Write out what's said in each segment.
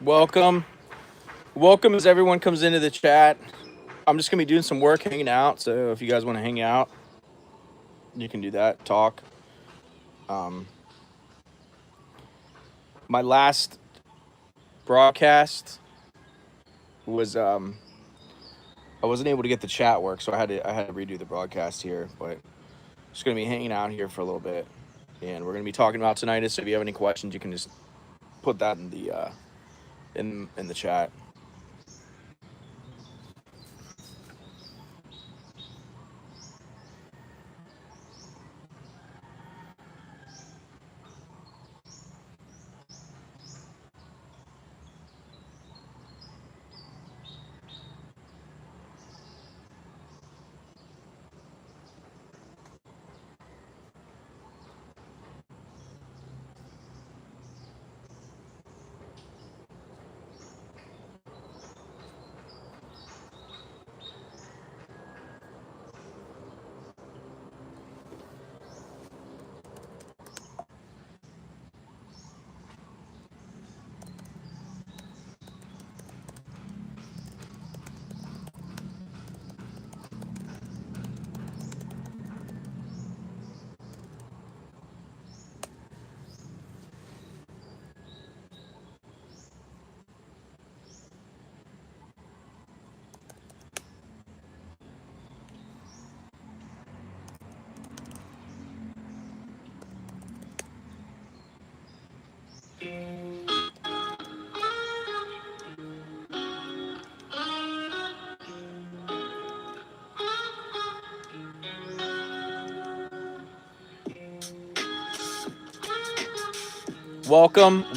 Welcome. Welcome as everyone comes into the chat. I'm just going to be doing some work, hanging out. So if you guys want to hang out, you can do that, talk. Um, my last broadcast was I wasn't able to get the chat work, so I had to redo the broadcast here, but just going to be hanging out here for a little bit. And we're going to be talking about tinnitus. So if you have any questions, you can just put that in the in the chat.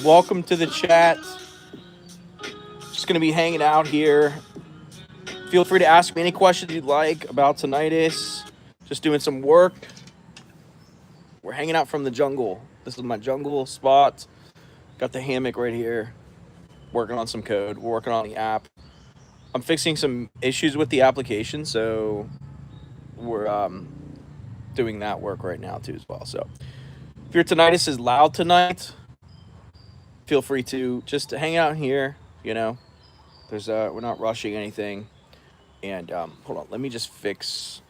Welcome to the chat. Just going to be hanging out here. Feel free to ask me any questions you'd like about tinnitus. Just doing some work. We're hanging out from the jungle. This is my jungle spot. Got the hammock right here. Working on some code. We're working on the app. I'm fixing some issues with the application, so we're doing that work right now too as well. So if your tinnitus is loud tonight, feel free to just hang out here. You know, we're not rushing anything. And hold on, let me just fix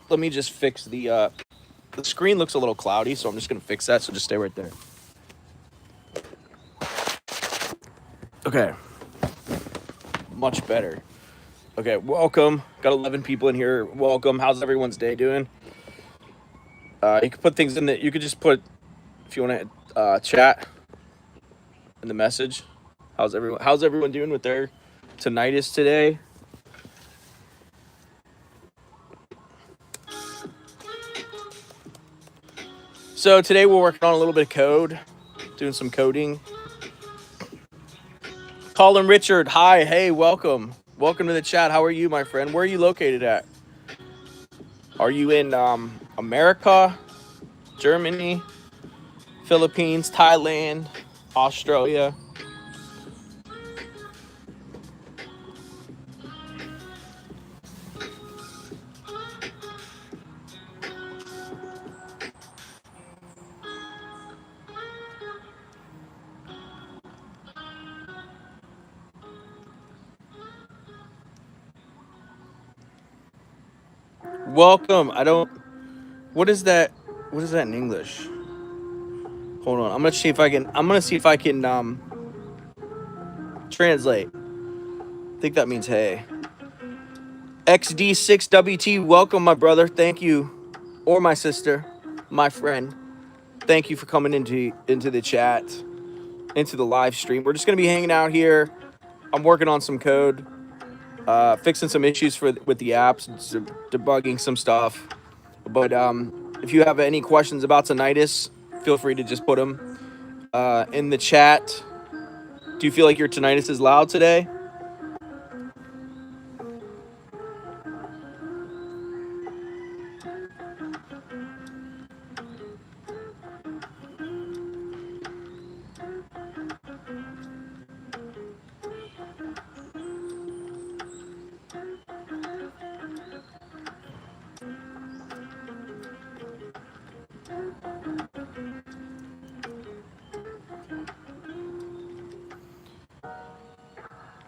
the screen looks a little cloudy, so I'm just gonna fix that. So just stay right there. Okay, much better. Okay, welcome. Got 11 people in here. Welcome. How's everyone's day doing? You could put things in that. You could just put if you want to chat in the message. How's everyone doing with their tinnitus today? So today we're working on a little bit of code, doing some coding. Colin Richard, hi, hey, welcome. Welcome to the chat. How are you, my friend? Where are you located at? Are you in America, Germany, Philippines, Thailand, Australia? Welcome. I don't. What is that? What is that in English? Hold on. I'm gonna see if I can. Translate. I think that means hey. XD6WT. Welcome, my brother. Thank you, or my sister, my friend. Thank you for coming into the chat, into the live stream. We're just gonna be hanging out here. I'm working on some code, fixing some issues with the apps, debugging some stuff. But if you have any questions about tinnitus, feel free to just put them in the chat. Do you feel like your tinnitus is loud today?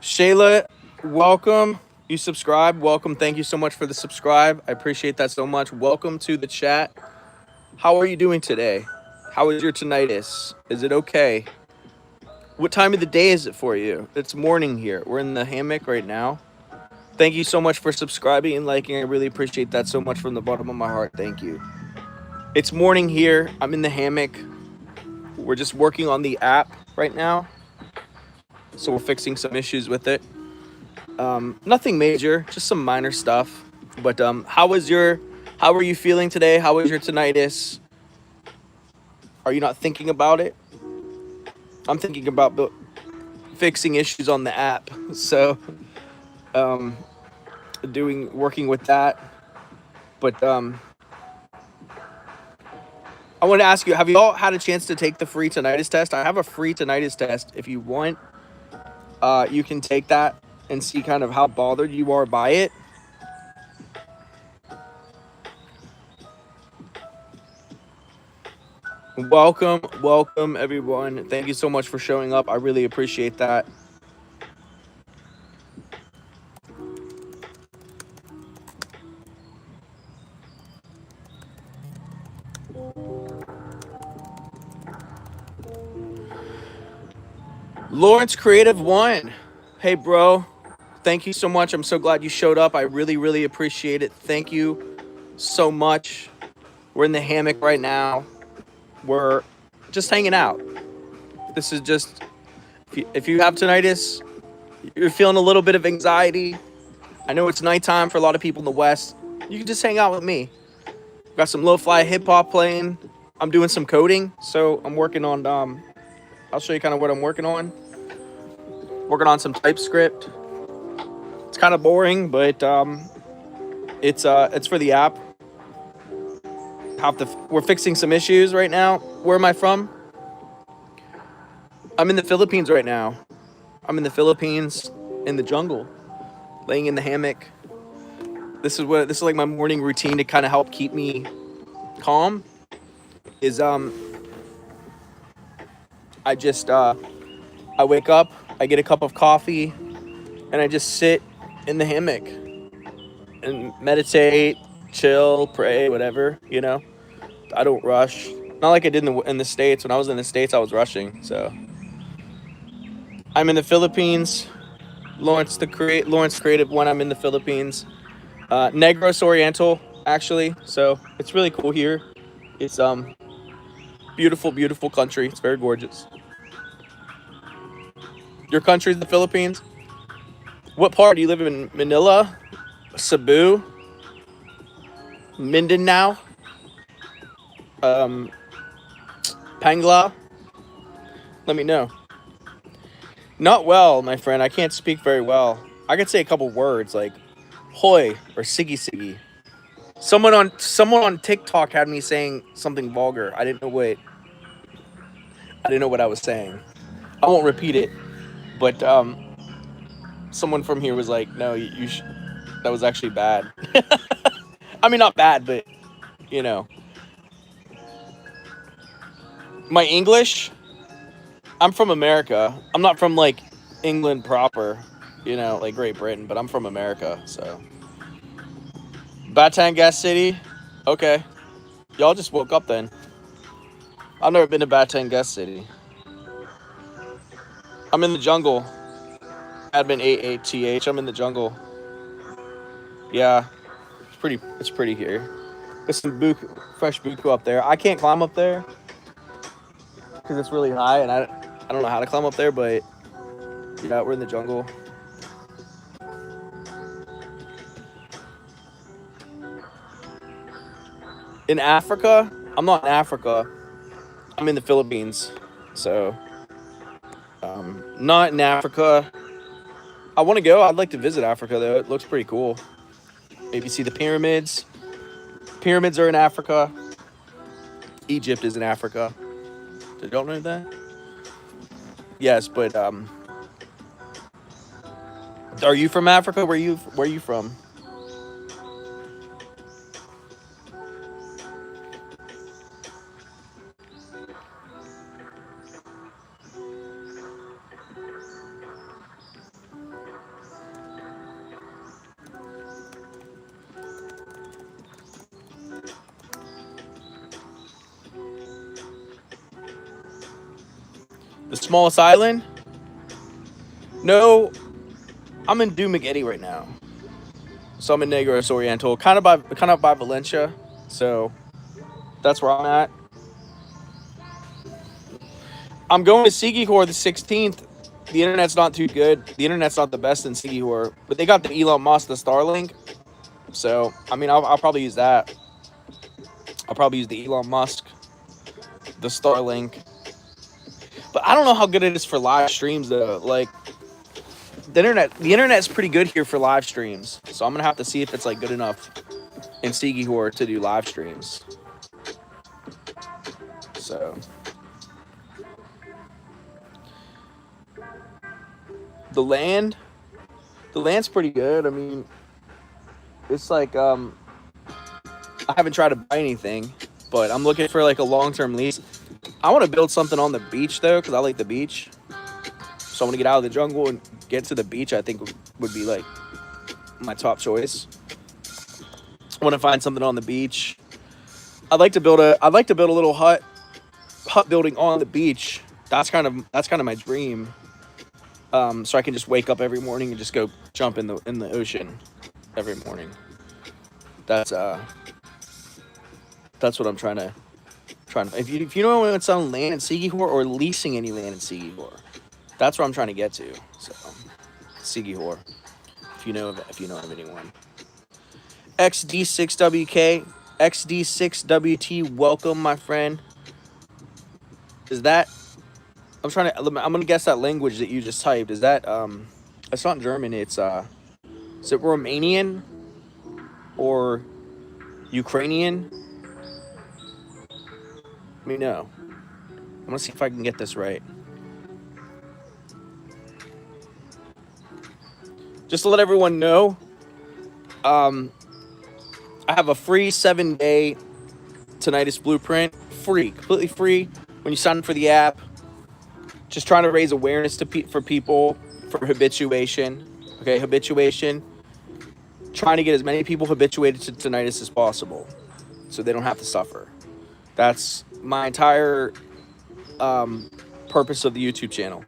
Shayla, welcome. You subscribe. Welcome. Thank you so much for the subscribe. I appreciate that so much. Welcome to the chat. How are you doing today? How is your tinnitus? Is it okay? What time of the day is it for you? It's morning here. We're in the hammock right now. Thank you so much for subscribing and liking. I really appreciate that so much from the bottom of my heart. Thank you. It's morning here. I'm in the hammock. We're just working on the app right now. So we're fixing some issues with it. Nothing major, just some minor stuff. But how are you feeling today? How is your tinnitus? Are you not thinking about it? I'm thinking about fixing issues on the app. So working with that. But I want to ask you, have you all had a chance to take the free tinnitus test? I have a free tinnitus test. If you want, you can take that and see kind of how bothered you are by it. Welcome everyone. Thank you so much for showing up. I really appreciate that. Lawrence Creative One. Hey bro, thank you so much. I'm so glad you showed up. I really appreciate it. Thank you so much. We're in the hammock right now. We're just hanging out. This is just, if you have tinnitus, you're feeling a little bit of anxiety. I know it's nighttime for a lot of people in the West. You can just hang out with me. Got some lo-fi hip hop playing. I'm doing some coding, so I'm working on. I'll show you kind of what I'm working on. Working on some TypeScript. It's kind of boring, but it's for the app. We're fixing some issues right now. Where am I from? I'm in the Philippines right now. I'm in the Philippines, in the jungle, laying in the hammock. This is like my morning routine to kind of help keep me calm. Is I just I wake up, I get a cup of coffee, and I just sit in the hammock and meditate, chill, pray, whatever, you know. I don't rush. Not like I did in the States. When I was in the States, I was rushing. So I'm in the Philippines. Lawrence Creative One. I'm in the Philippines. Negros Oriental, actually. So it's really cool here. It's beautiful country. It's very gorgeous. Your country's the Philippines. What part do you live in? Manila, Cebu, Mindanao, um, Pangla. Let me know. Not well, my friend. I can't speak very well. I could say a couple words like "hoy" or "siggy siggy." Someone on TikTok had me saying something vulgar. I didn't know what I was saying. I won't repeat it, but someone from here was like, "No, that was actually bad." I mean, not bad, but you know, my English. I'm from America. I'm not from like England proper, like Great Britain, but I'm from America. So Batangas City. Okay, y'all just woke up then. I've never been to Batangas City. I'm in the jungle. Admin 88th. I'm in the jungle. Yeah, it's pretty here. There's some fresh buku up there. I can't climb up there because it's really high, and I don't know how to climb up there. But yeah, we're in the jungle. In Africa, I'm not in Africa. I'm in the Philippines, so not in Africa. I want to go. I'd like to visit Africa though. It looks pretty cool. Maybe see the pyramids. Pyramids are in Africa. Egypt is in Africa. Did you don't know that? Yes, but are you from Africa? Where are you from? The smallest island? No, I'm in Dumaguete right now. So I'm in Negros Oriental, kind of by Valencia. So that's where I'm at. I'm going to Sigihor the 16th. The internet's not too good. The internet's not the best in Sigihor, but they got the Elon Musk, the Starlink. So I mean, I'll probably use that. I'll probably use the Elon Musk, the Starlink. But I don't know how good it is for live streams though. Like the internet's pretty good here for live streams. So I'm gonna have to see if it's like good enough in Sigihor to do live streams. So the land, the land's pretty good. I mean, it's like I haven't tried to buy anything, but I'm looking for like a long-term lease. I want to build something on the beach though, because I like the beach. So I want to get out of the jungle and get to the beach. I think would be like my top choice. I want to find something on the beach. I'd like to build a little hut building on the beach. That's kind of my dream. So I can just wake up every morning and just go jump in the ocean every morning. That's what I'm trying to. If you know what's on land in Sigihor or leasing any land in Sigihor, that's where I'm trying to get to. So Sigihor, if you know of anyone. XD6WK, XD6WT, welcome, my friend. Is that? I'm gonna guess that language that you just typed. Is that It's not German. It's is it Romanian or Ukrainian? Let me know. I'm gonna see if I can get this right. Just to let everyone know, I have a free 7-day tinnitus blueprint, completely free. When you sign up for the app, just trying to raise awareness for people for habituation. Okay, habituation. Trying to get as many people habituated to tinnitus as possible, so they don't have to suffer. That's my entire purpose of the YouTube channel,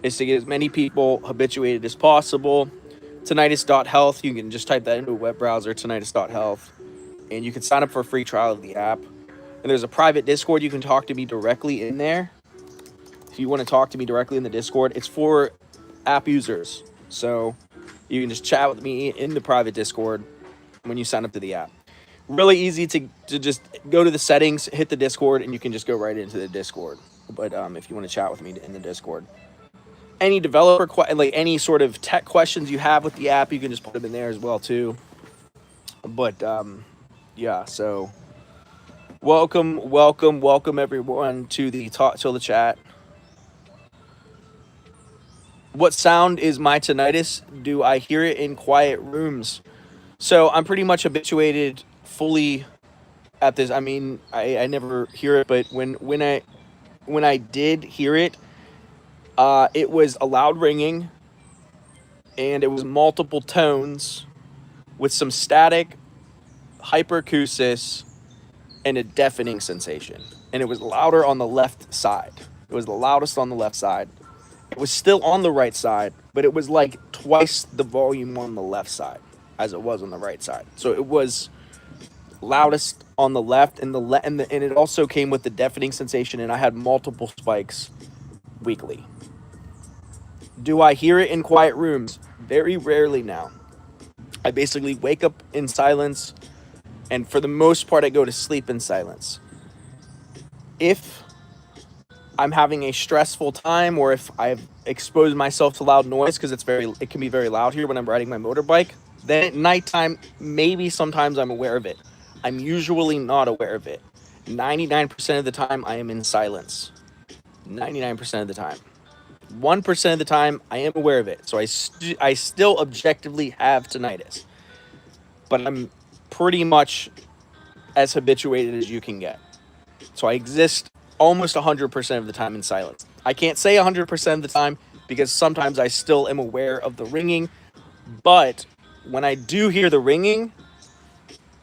is to get as many people habituated as possible. Tinnitus.health. You can just type that into a web browser, tinnitus.health, and you can sign up for a free trial of the app. And there's a private Discord. You can talk to me directly in there. If you want to talk to me directly in the Discord, it's for app users. So you can just chat with me in the private Discord when you sign up to the app. Really easy to just go to the settings, hit the Discord, and you can just go right into the Discord. But if you want to chat with me in the Discord, any developer like any sort of tech questions you have with the app, you can just put them in there as well too. But yeah, so welcome everyone to the Talk Till the Chat. What sound is my tinnitus? Do I hear it in quiet rooms? So I'm pretty much habituated fully at this. I mean, I never hear it, but when I did hear it, it was a loud ringing, and it was multiple tones with some static, hyperacusis, and a deafening sensation. And it was louder on the left side. It was the loudest on the left side. It was still on the right side, but it was like twice the volume on the left side as it was on the right side. So it was loudest on the left, and it also came with the deafening sensation, and I had multiple spikes weekly. Do I hear it in quiet rooms? Very rarely now. I basically wake up in silence, and for the most part, I go to sleep in silence. If I'm having a stressful time, or if I've exposed myself to loud noise, because it can be very loud here when I'm riding my motorbike, then at nighttime, maybe sometimes I'm aware of it. I'm usually not aware of it. 99% of the time, I am in silence. 99% of the time. 1% of the time, I am aware of it. So I still objectively have tinnitus. But I'm pretty much as habituated as you can get. So I exist almost 100% of the time in silence. I can't say 100% of the time because sometimes I still am aware of the ringing. But when I do hear the ringing,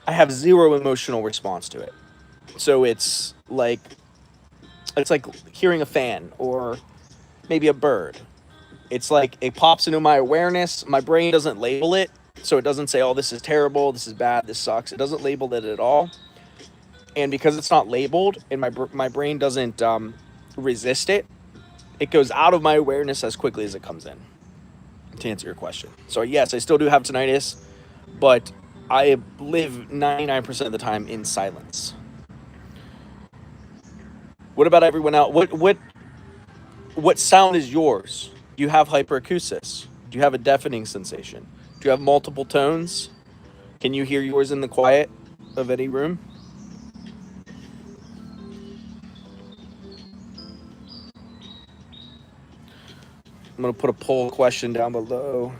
I have zero emotional response to it. So it's like hearing a fan or maybe a bird. It's like it pops into my awareness. My brain doesn't label it, so it doesn't say, "Oh, this is terrible, this is bad, this sucks." It doesn't label it at all, and because it's not labeled, and my brain doesn't resist it, it goes out of my awareness as quickly as it comes in. To answer your question, so yes, I still do have tinnitus, but I live 99% of the time in silence. What about everyone else? What sound is yours? Do you have hyperacusis? Do you have a deafening sensation? Do you have multiple tones? Can you hear yours in the quiet of any room? I'm going to put a poll question down below.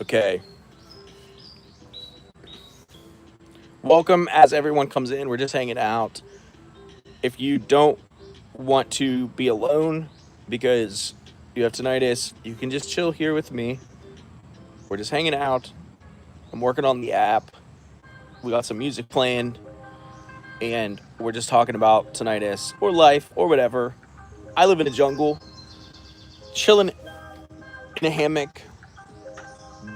Okay. Welcome as everyone comes in. We're just hanging out. If you don't want to be alone because you have tinnitus, you can just chill here with me. We're just hanging out. I'm working on the app. We got some music playing, and we're just talking about tinnitus or life or whatever. I live in a jungle, chilling in a hammock.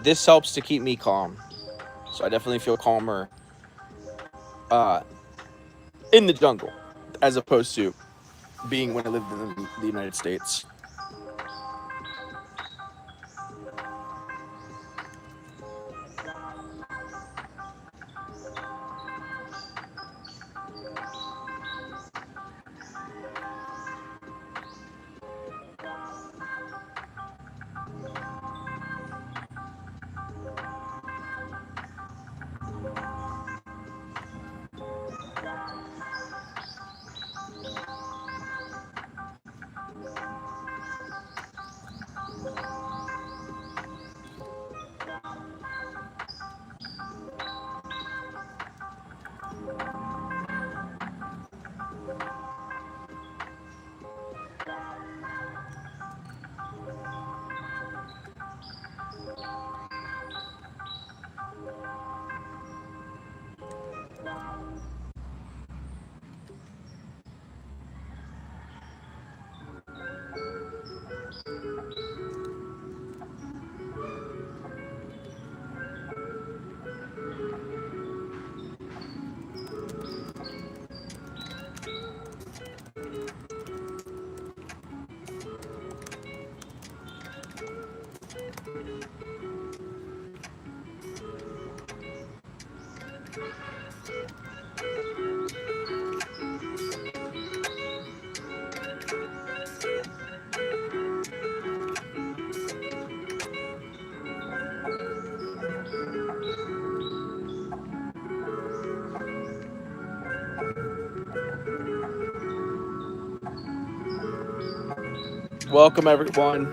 This helps to keep me calm. So I definitely feel calmer uh, in the jungle as opposed to being when I lived in the United States. Welcome, everyone.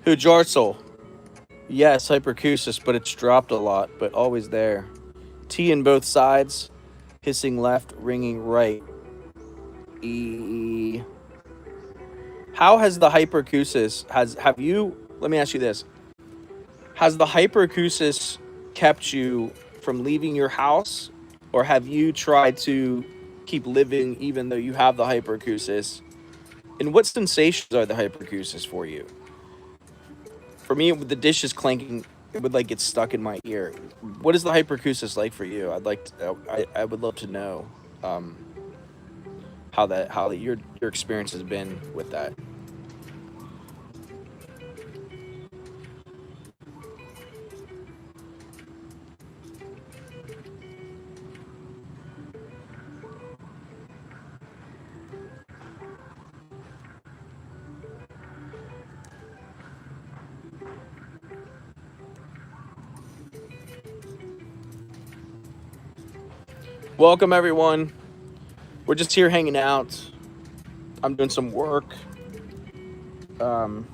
Who Jartsel? Yes, hyperacusis, but it's dropped a lot, but always there. T in both sides, hissing left, ringing right. E. How has the hyperacusis have you? Let me ask you this: has the hyperacusis kept you from leaving your house, or have you tried to keep living even though you have the hyperacusis? And what sensations are the hyperacusis for you? For me, with the dishes clanking, it would like get stuck in my ear. What is the hyperacusis like for you? I would love to know um, how your experience has been with that. Welcome, everyone. We're just here hanging out. I'm doing some work. Um,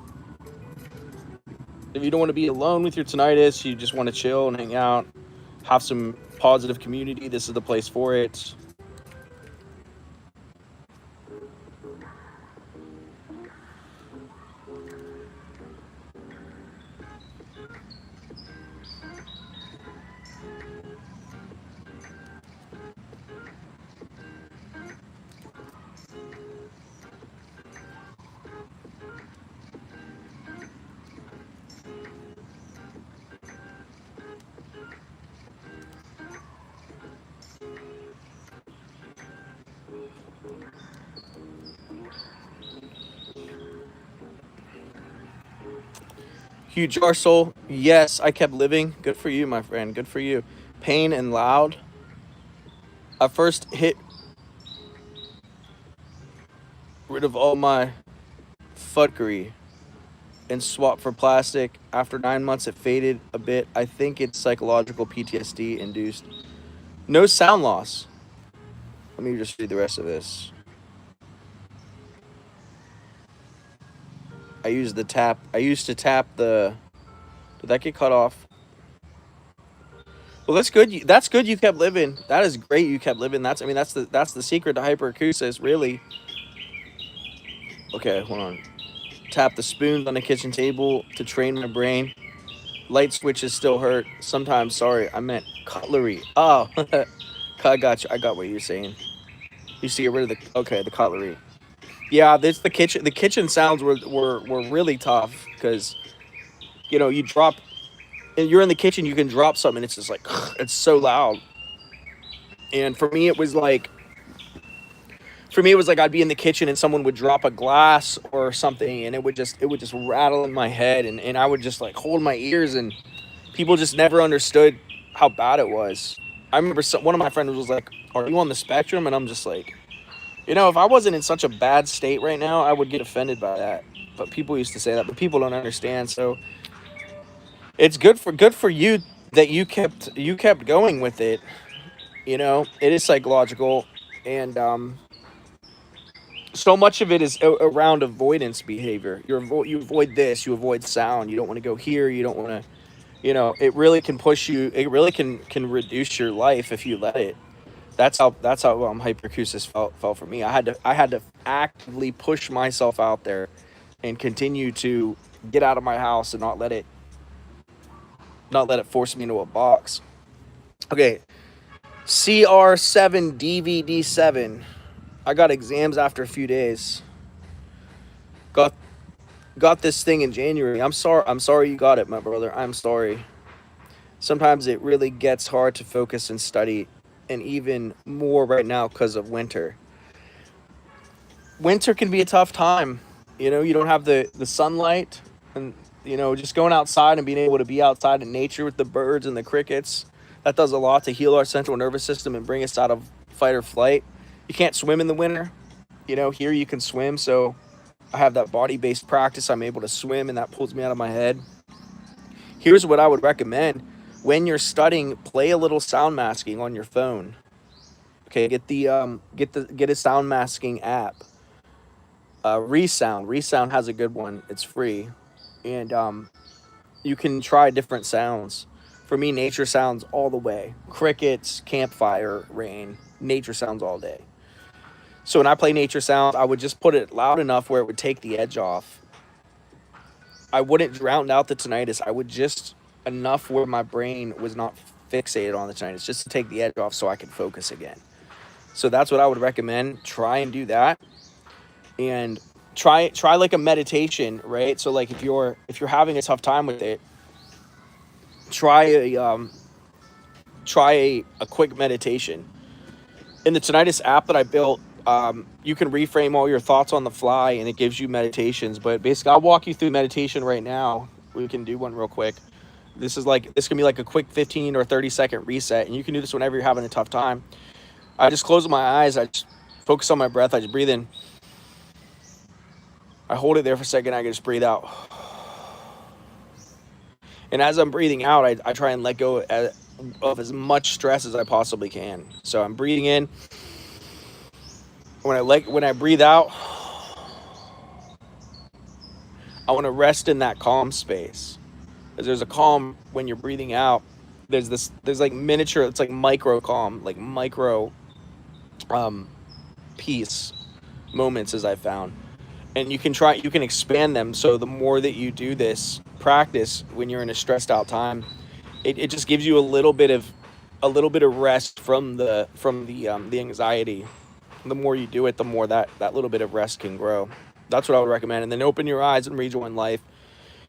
if you don't want to be alone with your tinnitus, you just want to chill and hang out, have some positive community, this is the place for it. Huge Arsol, yes, I kept living. Good for you, my friend. Good for you. Pain and loud. I first hit rid of all my fuckery and swapped for plastic. After 9 months, it faded a bit. I think it's psychological PTSD induced. No sound loss. Let me just read the rest of this. I used the tap. I used to tap the. Did that get cut off? Well, that's good. That's good. You kept living. That is great. You kept living. I mean, that's the secret to hyperacusis, really. Okay, hold on. Tap the spoons on the kitchen table to train my brain. Light switches still hurt sometimes. Sorry, I meant cutlery. Oh, I got you. I got what you're saying. You see, get rid of the cutlery. Yeah, this the kitchen. The kitchen sounds were really tough because you drop. You're in the kitchen. You can drop something. It's just like it's so loud. And for me it was like I'd be in the kitchen and someone would drop a glass or something and it would just rattle in my head and I would just like hold my ears and people just never understood how bad it was. I remember one of my friends was like, "Are you on the spectrum?" And I'm just like, if I wasn't in such a bad state right now, I would get offended by that. But people used to say that, but people don't understand. So it's good for you that you kept going with it. It is psychological, and so much of it is around avoidance behavior. You avoid this, you avoid sound. You don't want to go here. You don't want to. It really can push you. It really can reduce your life if you let it. That's how hyperacusis felt for me. I had to actively push myself out there and continue to get out of my house and not let it force me into a box. Okay, CR7 DVD7. I got exams after a few days. Got got this thing in January. I'm sorry you got it, my brother. I'm sorry. Sometimes it really gets hard to focus and study, and even more right now because of winter. Winter can be a tough time. You don't have the sunlight, and just going outside and being able to be outside in nature with the birds and the crickets. That does a lot to heal our central nervous system and bring us out of fight or flight. You can't swim in the winter. Here you can swim, so I have that body based practice. I'm able to swim, and that pulls me out of my head. Here's what I would recommend: when you're studying, play a little sound masking on your phone. Okay, get a sound masking app. Resound has a good one. It's free, and you can try different sounds. For me, nature sounds all the way. Crickets, campfire, rain. Nature sounds all day. So when I play nature sounds, I would just put it loud enough where it would take the edge off. I wouldn't drown out the tinnitus. I would just enough where my brain was not fixated on the tinnitus, just to take the edge off so I could focus again. So that's what I would recommend. Try and do that, and try like a meditation, right? So like if you're having a tough time with it, try a quick meditation. In the tinnitus app that I built, you can reframe all your thoughts on the fly, and it gives you meditations. But basically, I'll walk you through meditation right now. We can do one real quick. This can be like a quick 15 or 30-second reset, and you can do this whenever you're having a tough time. I just close my eyes. I just focus on my breath. I just breathe in. I hold it there for a second. I can just breathe out. And as I'm breathing out, I try and let go of as much stress as I possibly can. So I'm breathing in. When I breathe out, I want to rest in that calm space. Because there's a calm when you're breathing out. There's like miniature, it's like micro calm, like micro um, peace moments, as I found. And you can expand them. So the more that you do this practice when you're in a stressed out time, it just gives you a little bit of rest the anxiety. The more you do it, the more that little bit of rest can grow. That's what I would recommend. And then open your eyes and rejoin life,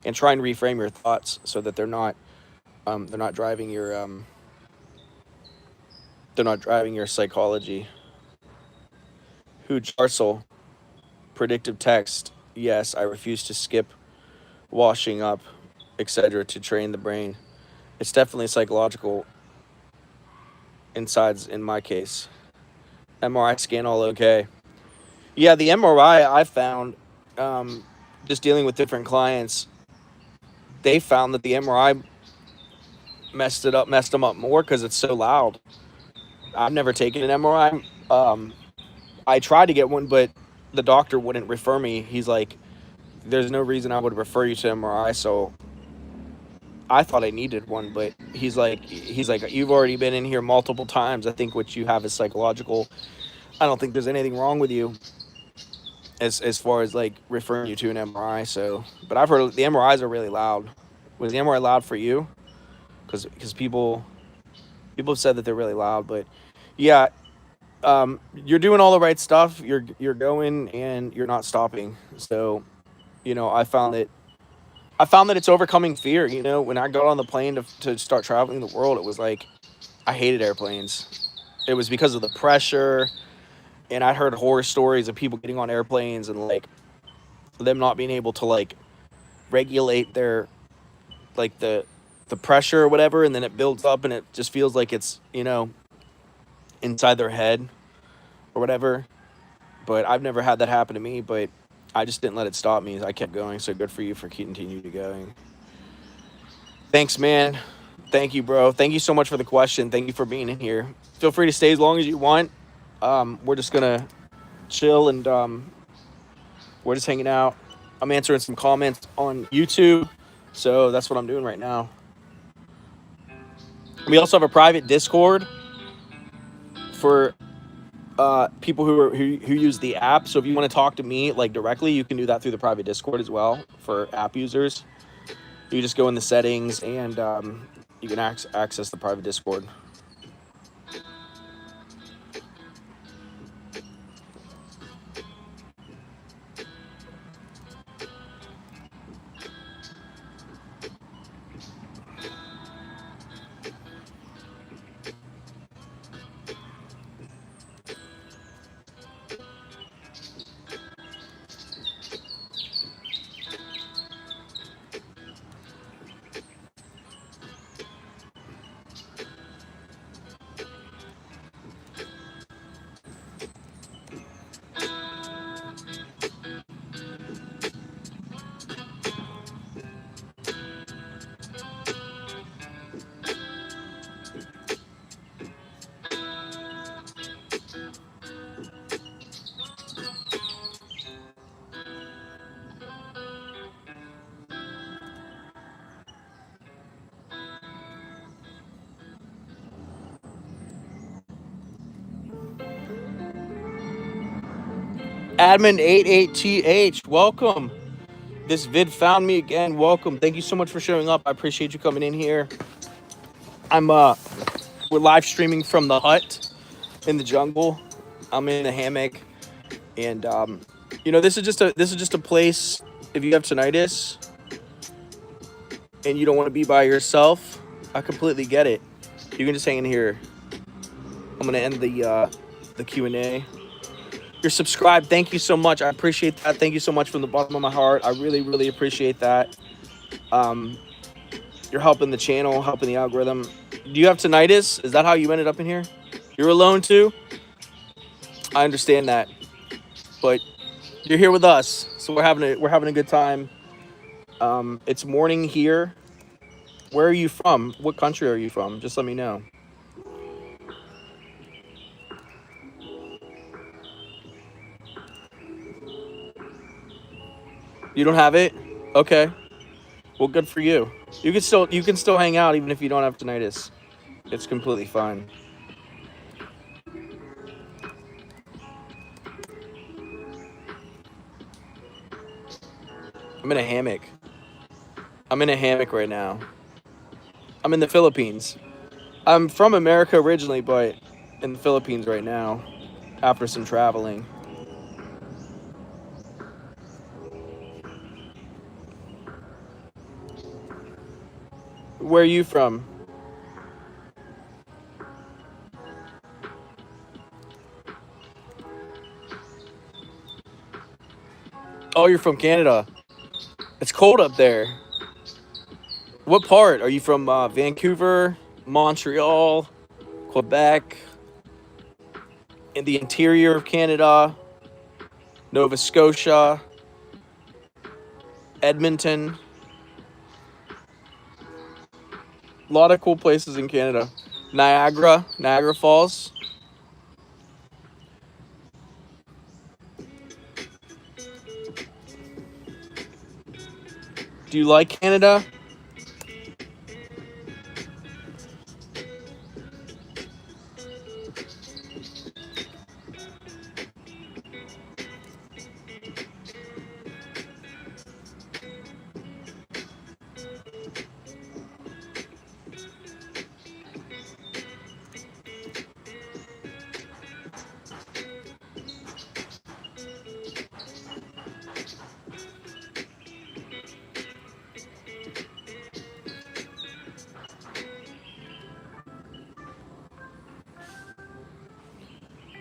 and try and reframe your thoughts so that they're not driving your psychology. Huge Arcel, predictive text. Yes, I refuse to skip washing up, etc., to train the brain. It's definitely psychological insides in my case. MRI scan all okay. Yeah, the MRI I found, um, just dealing with different clients, they found that the MRI messed them up more because it's so loud. I've never taken an MRI. I tried to get one, but the doctor wouldn't refer me. He's like, "There's no reason I would refer you to MRI." So I thought I needed one, but he's like, "You've already been in here multiple times. I think what you have is psychological. I don't think there's anything wrong with you as far as like referring you to an MRI." So, but I've heard the MRIs are really loud. Was the MRI loud for you? Because people have said that they're really loud, but yeah, you're doing all the right stuff. You're going and you're not stopping. So, I found that it's overcoming fear. When I got on the plane to start traveling the world, it was like I hated airplanes. It was because of the pressure, and I heard horror stories of people getting on airplanes and like them not being able to like regulate their like the pressure or whatever, and then it builds up and it just feels like it's inside their head or whatever. But I've never had that happen to me. But I just didn't let it stop me. I kept going. So good for you for continuing going. Thanks, man. Thank you, bro. Thank you so much for the question. Thank you for being in here. Feel free to stay as long as you want. We're just gonna chill, and we're just hanging out. I'm answering some comments on YouTube, so that's what I'm doing right now. We also have a private Discord for people who use the app. So if you want to talk to me like directly, you can do that through the private Discord as well for app users. You just go in the settings, and you can access the private Discord. Admin88th, welcome. This vid found me again. Welcome. Thank you so much for showing up. I appreciate you coming in here. We're live streaming from the hut in the jungle. I'm in a hammock, and this is just a place. If you have tinnitus and you don't want to be by yourself, I completely get it. You can just hang in here. I'm gonna end the Q&A. You're subscribed. Thank you so much. I appreciate that. Thank you so much from the bottom of my heart. I really, really appreciate that. You're helping the channel, helping the algorithm. Do you have tinnitus? Is that how you ended up in here? You're alone too? I understand that, but you're here with us, so we're having a good time. It's morning here. Where are you from? What country are you from? Just let me know. You don't have it? Okay. Well, good for you. You can still hang out even if you don't have tinnitus. It's completely fine. I'm in a hammock. I'm in a hammock right now. I'm in the Philippines. I'm from America originally, but in the Philippines right now after some traveling. Where are you from? Oh, you're from Canada. It's cold up there. What part? Are you from Vancouver, Montreal, Quebec, in the interior of Canada, Nova Scotia, Edmonton? A lot of cool places in Canada. Niagara Falls. Do you like Canada?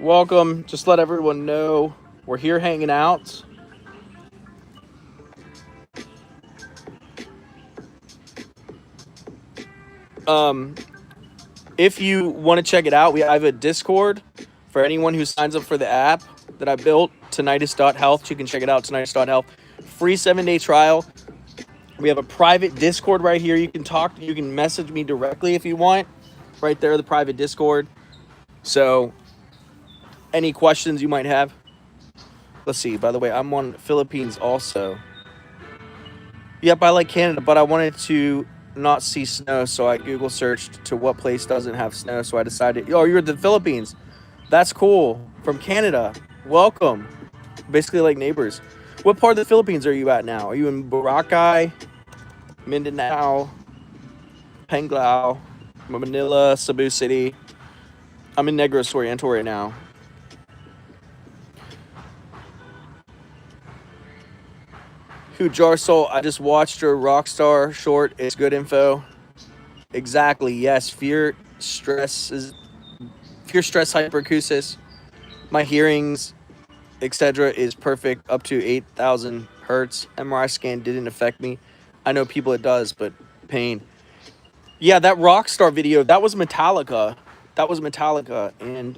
Welcome. Just let everyone know we're here hanging out. Um, if you want to check it out, I have a Discord for anyone who signs up for the app that I built, tinnitus.health. You can check it out, tinnitus.health. Free 7-day trial. We have a private Discord right here. You can talk. You can message me directly if you want. Right there, the private Discord. So, any questions you might have. Let's see. By the way, I'm on Philippines also. Yep, I like Canada, but I wanted to not see snow, so I Google searched to what place doesn't have snow. So I decided, oh, you're the Philippines. That's cool. From Canada. Welcome. Basically like neighbors. What part of the Philippines are you at now? Are you in Boracay, Mindanao, Panglao, Manila, Cebu City? I'm in Negros Oriental right now. Who Jarsol? I just watched her Rockstar short. It's good info. Exactly. Yes. Fear, stress, hyperacusis. My hearings, etc., is perfect up to 8,000 hertz. MRI scan didn't affect me. I know people it does, but pain. Yeah, that Rockstar video, that was Metallica. That was Metallica, and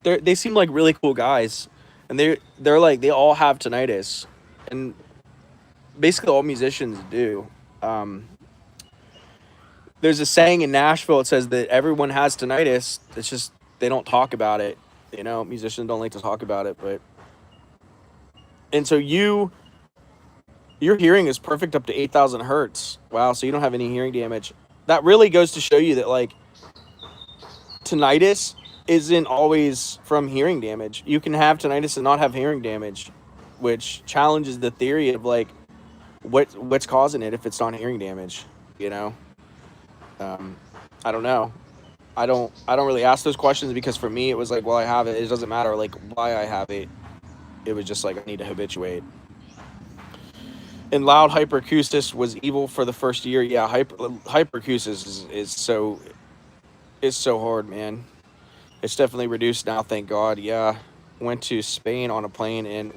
they seem like really cool guys, and they're like they all have tinnitus, and basically all musicians do. Um, there's a saying in Nashville. It says that everyone has tinnitus. It's just they don't talk about it. You know, musicians don't like to talk about it, but and so your hearing is perfect up to 8,000 hertz. Wow, so you don't have any hearing damage. That really goes to show you that like tinnitus isn't always from hearing damage. You can have tinnitus and not have hearing damage, which challenges the theory of like what's causing it if it's not hearing damage. You know, um, I don't know. I don't really ask those questions because for me it was like, well, I have it. It doesn't matter like why I have it. It was just like I need to habituate. And loud hyperacusis was evil for the first year. Yeah, hyperacusis is so hard, man. It's definitely reduced now, thank God. Yeah, went to Spain on a plane and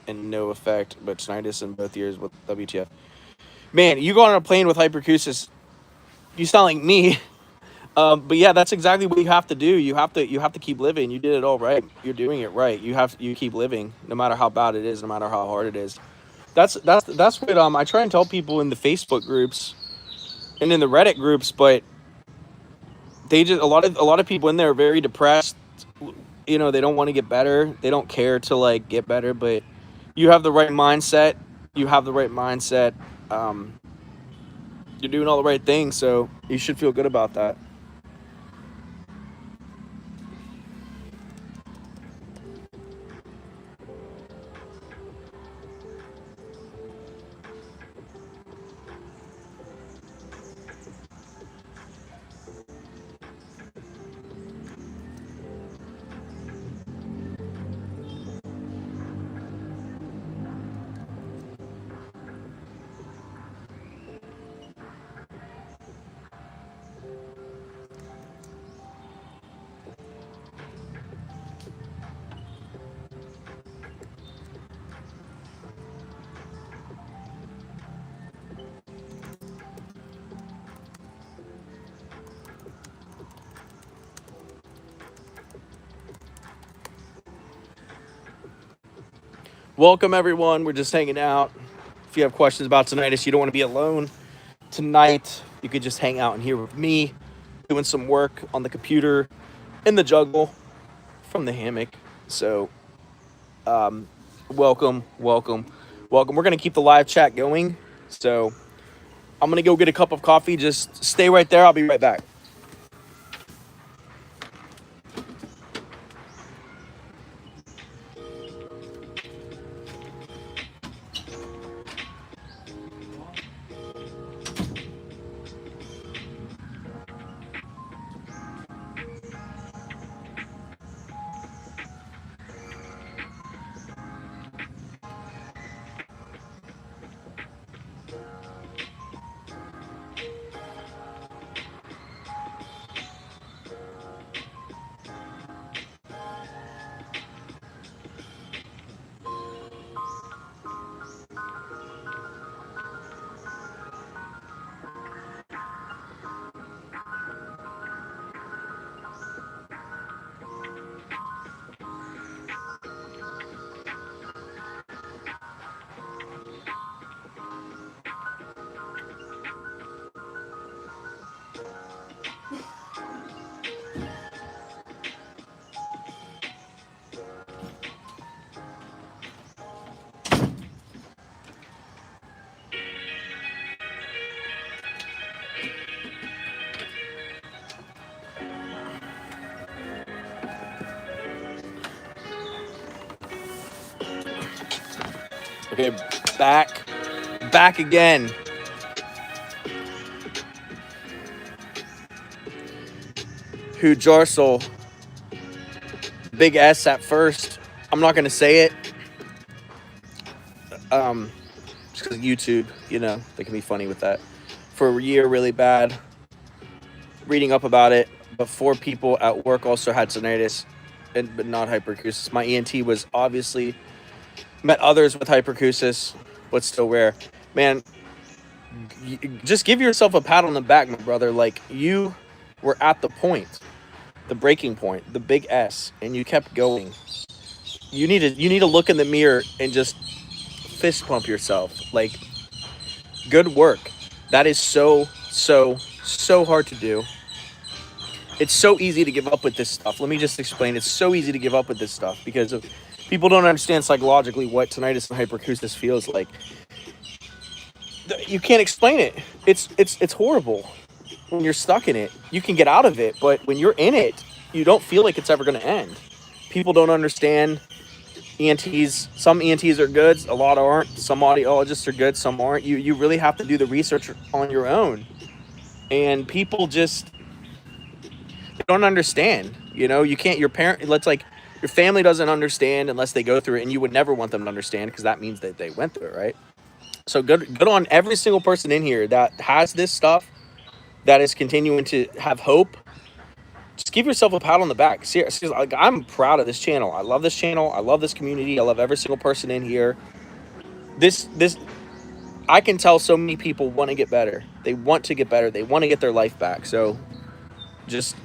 no effect, but tinnitus in both ears with WTF. Man, you go on a plane with hyperacusis, you sound like me. But yeah, that's exactly what you have to do. You have to keep living. You did it all right. You're doing it right. You keep living, no matter how bad it is, no matter how hard it is. That's what I try and tell people in the Facebook groups. and in the Reddit groups, but they just a lot of people in there are very depressed. You know, they don't want to get better. They don't care to like get better, but you have the right mindset. You have the right mindset. Um, you're doing all the right things, so you should feel good about that. Welcome everyone. We're just hanging out. If you have questions about tinnitus, you don't want to be alone tonight. You could just hang out in here with me, doing some work on the computer in the juggle from the hammock. So, welcome, welcome, welcome. We're gonna keep the live chat going. So I'm gonna go get a cup of coffee. Just stay right there. I'll be right back. Okay, back again. Who Jarsel? Big S at first. I'm not gonna say it. Just because YouTube, you know, they can be funny with that. For a year, really bad. Reading up about it, but 4 people at work also had tinnitus, but not hyperacusis. My ENT was obviously met others with hyperacusis, but still rare. Man, just give yourself a pat on the back, my brother. Like you were at the point, the breaking point, the big S, and you kept going. You need to look in the mirror and just fist pump yourself. Like good work. That is so hard to do. It's so easy to give up with this stuff. Let me just explain. It's so easy to give up with this stuff because of people don't understand psychologically what tinnitus and hyperacusis feels like. You can't explain it. It's horrible. When you're stuck in it, you can get out of it, but when you're in it, you don't feel like it's ever going to end. People don't understand ENTs. Some ENTs are good, a lot aren't. Some audiologists are good, some aren't. You really have to do the research on your own. And people just they don't understand. You know, you can't. Your parent, let's like your family doesn't understand unless they go through it, and you would never want them to understand because that means that they went through it, right? So good on every single person in here that has this stuff, that is continuing to have hope. Just give yourself a pat on the back. Seriously, like I'm proud of this channel. I love this channel. I love this community. I love every single person in here. This I can tell so many people want to get better. They want to get better. They want to get their life back. So just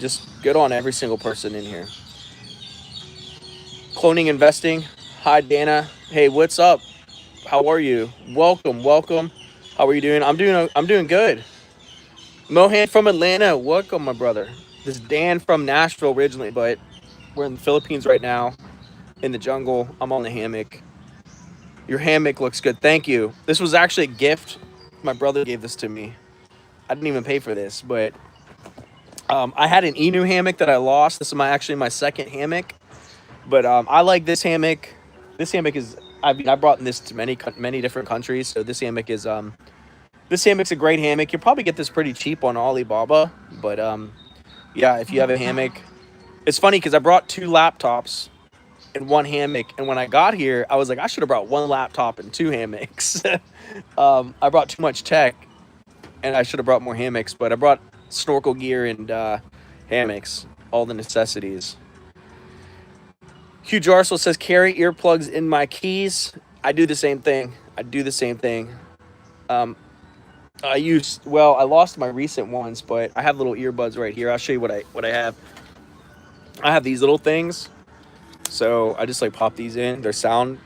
good on every single person in here. Cloning investing. Hi Dana. Hey, what's up? How are you? Welcome, welcome. How are you doing? I'm doing good. Mohan from Atlanta, welcome, my brother. This is Dan from Nashville originally, but we're in the Philippines right now, in the jungle. I'm on the hammock. Your hammock looks good. Thank you. This was actually a gift. My brother gave this to me. I didn't even pay for this, but I had an Inu hammock that I lost. This is actually my second hammock, but I like this hammock. This hammock is. I mean, I brought this to many different countries, so this hammock's a great hammock. You'll probably get this pretty cheap on Alibaba, but yeah, if you have a hammock, it's funny because I brought two laptops and one hammock, and when I got here, I was like, I should have brought one laptop and two hammocks. I brought too much tech, and I should have brought more hammocks, but I brought snorkel gear and hammocks, all the necessities. Hugh Jarsel says, carry earplugs in my keys. I do the same thing. I do the same thing. I lost my recent ones, but I have little earbuds right here. I'll show you what I have. I have these little things. So I just like pop these in. They're sound.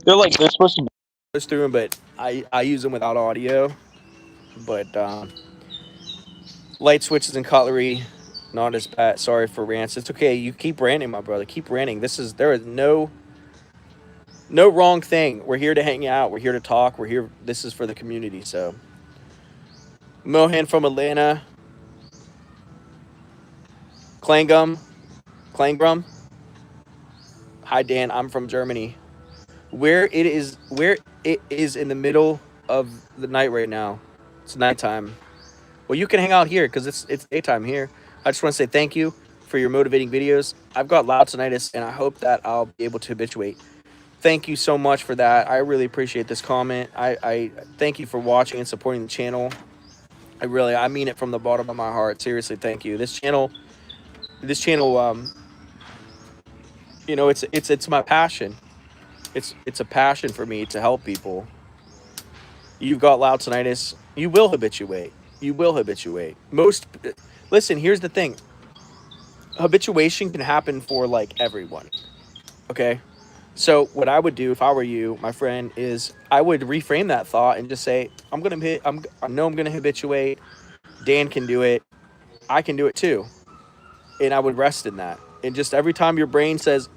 They're supposed to be through them, but I use them without audio. But light switches and cutlery, not as bad. Sorry for rants. It's okay. You keep ranting, my brother. Keep ranting. There is no wrong thing. We're here to hang out. We're here to talk. We're here. This is for the community. So Mohan from Atlanta, Klangum, Klangrum. Hi Dan, I'm from Germany. Where it is in the middle of the night right now. It's nighttime. Well, you can hang out here because it's daytime here. I just want to say thank you for your motivating videos. I've got loud tinnitus, and I hope that I'll be able to habituate. Thank you so much for that. I really appreciate this comment. I thank you for watching and supporting the channel. I mean it from the bottom of my heart. Seriously, thank you. This channel, it's my passion. It's a passion for me to help people. You've got loud tinnitus. You will habituate. You will habituate. Listen, here's the thing. Habituation can happen for like everyone. Okay? So what I would do if I were you, my friend, is I would reframe that thought and just say, I know I'm gonna habituate. Dan can do it. I can do it too. And I would rest in that. And just every time your brain says,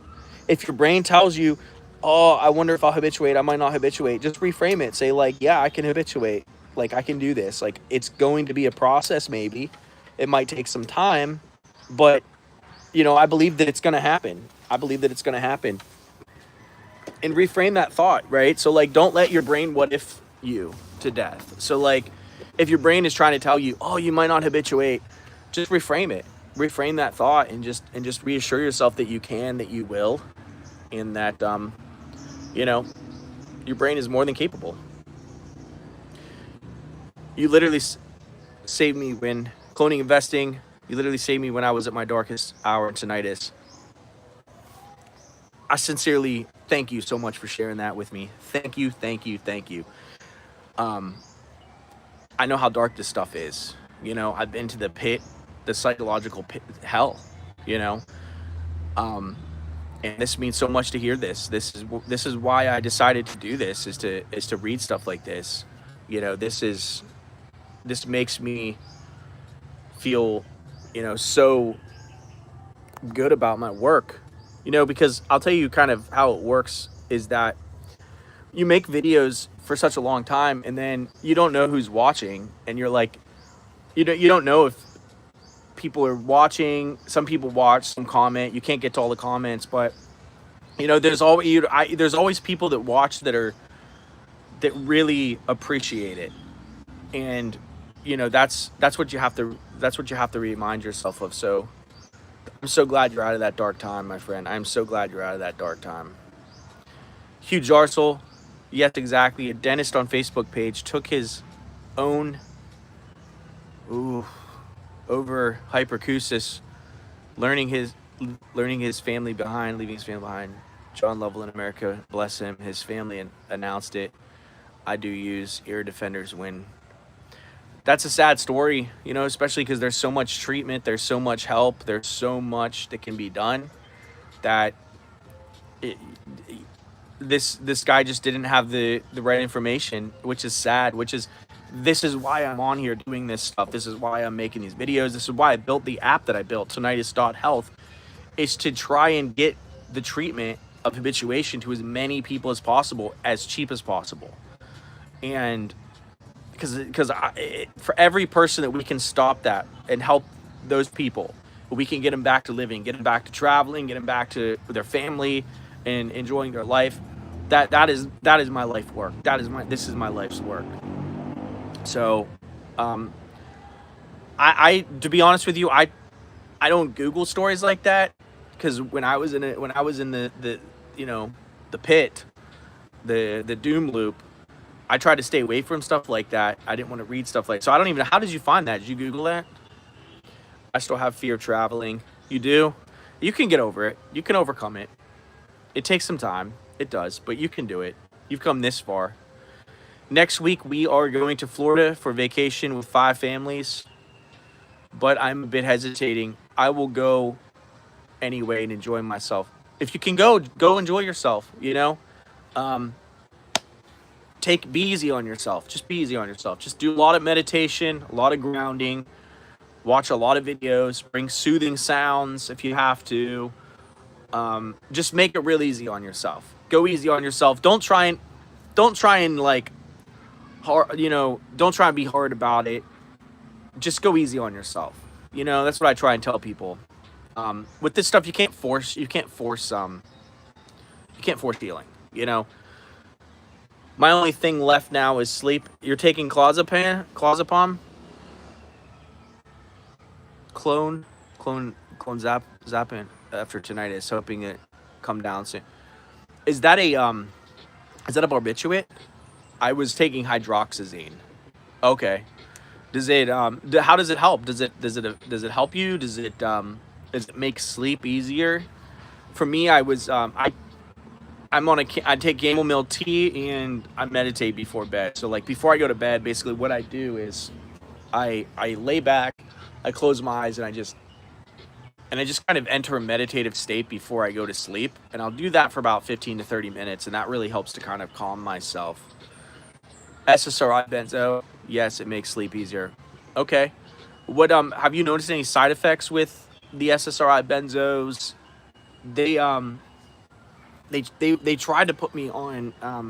if your brain tells you, oh, I wonder if I'll habituate, I might not habituate, just reframe it. Say like, yeah, I can habituate. Like I can do this. Like it's going to be a process maybe. It might take some time, but I believe that it's going to happen. I believe that it's going to happen. And reframe that thought, right? So like don't let your brain what if you to death. So like if your brain is trying to tell you, "Oh, you might not habituate," just reframe it. Reframe that thought and just reassure yourself that you can, that you will, and that you know, your brain is more than capable. You literally saved me when cloning investing. You literally saved me when I was at my darkest hour in tinnitus. I sincerely thank you so much for sharing that with me. Thank you, thank you, thank you. I know how dark this stuff is. I've been to the pit, the psychological pit, hell. You know, and this means so much to hear this. This is why I decided to do this. Is to read stuff like this. This makes me feel, so good about my work. Because I'll tell you kind of how it works is that you make videos for such a long time and then you don't know who's watching, and you're like, you don't know if people are watching. Some people watch, some comment. You can't get to all the comments, but there's always people that watch that really appreciate it, and that's what you have to remind yourself of. So I'm so glad you're out of that dark time, my friend. I'm so glad you're out of that dark time. Hugh Jarsel, yes, exactly. A dentist on Facebook page took his own over hyperacusis, learning his leaving his family behind. John Lovell in America, bless him, his family announced it. I do use ear defenders when. That's a sad story, especially because there's so much treatment, there's so much help, there's so much that can be done that it, this guy just didn't have the right information, which is sad. This is why I'm on here doing this stuff. This is why I'm making these videos. This is why I built the app that I built, tinnitus.health, is to try and get the treatment of habituation to as many people as possible, as cheap as possible. And because for every person that we can stop that and help those people, we can get them back to living, get them back to traveling, get them back to their family and enjoying their life. That is my life work. This is my life's work. So, I to be honest with you, I don't Google stories like that, because when I was in the you know, the pit, the doom loop, I tried to stay away from stuff like that. I didn't want to read stuff like, so I don't even know, how did you find that? Did you Google that? I still have fear of traveling. You do? You can get over it. You can overcome it. It takes some time. It does, but you can do it. You've come this far. Next week, we are going to Florida for vacation with 5 families, but I'm a bit hesitating. I will go anyway and enjoy myself. If you can go enjoy yourself, you know? Be easy on yourself. Just be easy on yourself. Just do a lot of meditation, a lot of grounding, watch a lot of videos, bring soothing sounds if you have to. Just make it real easy on yourself. Go easy on yourself. Don't try and like hard, you know, don't try and be hard about it. Just go easy on yourself. You know, that's what I try and tell people. With this stuff, you can't force healing, you know. My only thing left now is sleep. You're taking clozapam? Clonazepam after tinnitus, hoping it come down soon. Is that a barbiturate? I was taking hydroxyzine. Okay. Does it how does it help? Does it help you? Does it make sleep easier? For me, I take chamomile tea and I meditate before bed. So like before I go to bed, basically what I do is I lay back, I close my eyes, and I just kind of enter a meditative state before I go to sleep. And I'll do that for about 15 to 30 minutes, and that really helps to kind of calm myself. SSRI benzo, yes, it makes sleep easier. Okay. What have you noticed any side effects with the SSRI benzos? They tried to put me on I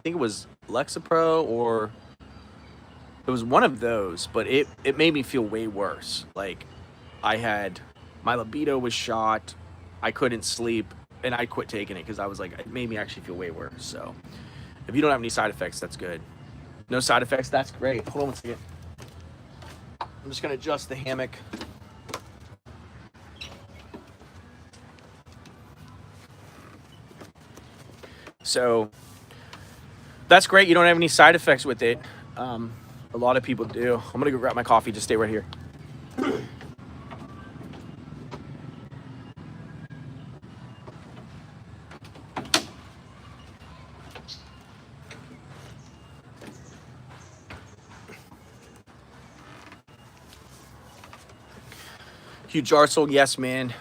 think it was Lexapro, or it was one of those, but it made me feel way worse. Like my libido was shot, I couldn't sleep, and I quit taking it because I was like, it made me actually feel way worse. So if you don't have any side effects, that's good. No side effects, that's great. Hold on one second. I'm just gonna adjust the hammock. So that's great. You don't have any side effects with it. A lot of people do. I'm gonna go grab my coffee. Just stay right here. Hugh Jarsel, yes, man.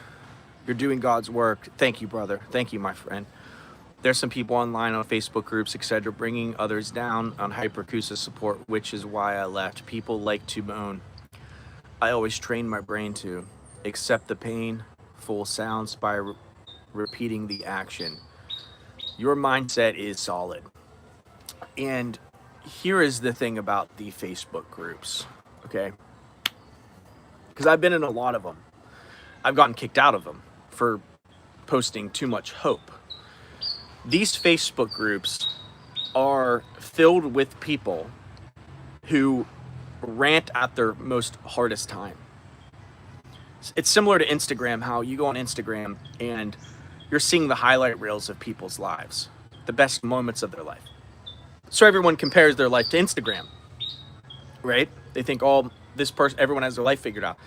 You're doing God's work. Thank you, brother. Thank you, my friend. There's some people online on Facebook groups, etc., bringing others down on hyperacusis support, which is why I left. People like to moan. I always train my brain to accept the painful sounds by repeating the action. Your mindset is solid. And here is the thing about the Facebook groups, okay? Because I've been in a lot of them. I've gotten kicked out of them for posting too much hope. These Facebook groups are filled with people who rant at their most hardest time. It's similar to Instagram, how you go on Instagram and you're seeing the highlight reels of people's lives, the best moments of their life. So everyone compares their life to Instagram, right? They think, oh, everyone has their life figured out.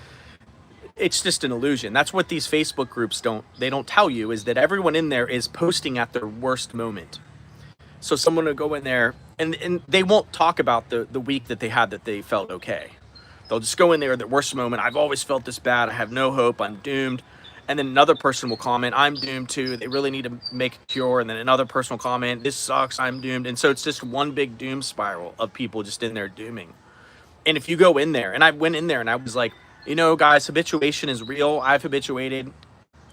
It's just an illusion. That's what these Facebook groups don't tell you, is that everyone in there is posting at their worst moment. So someone will go in there and they won't talk about the week that they had that they felt okay. They'll just go in there at their worst moment. I've always felt this bad. I have no hope. I'm doomed. And then another person will comment, I'm doomed too. They really need to make a cure. And then another person will comment, this sucks, I'm doomed. And so it's just one big doom spiral of people just in there dooming. And if you go in there, and I went in there and I was like, you know, guys, habituation is real. I've habituated.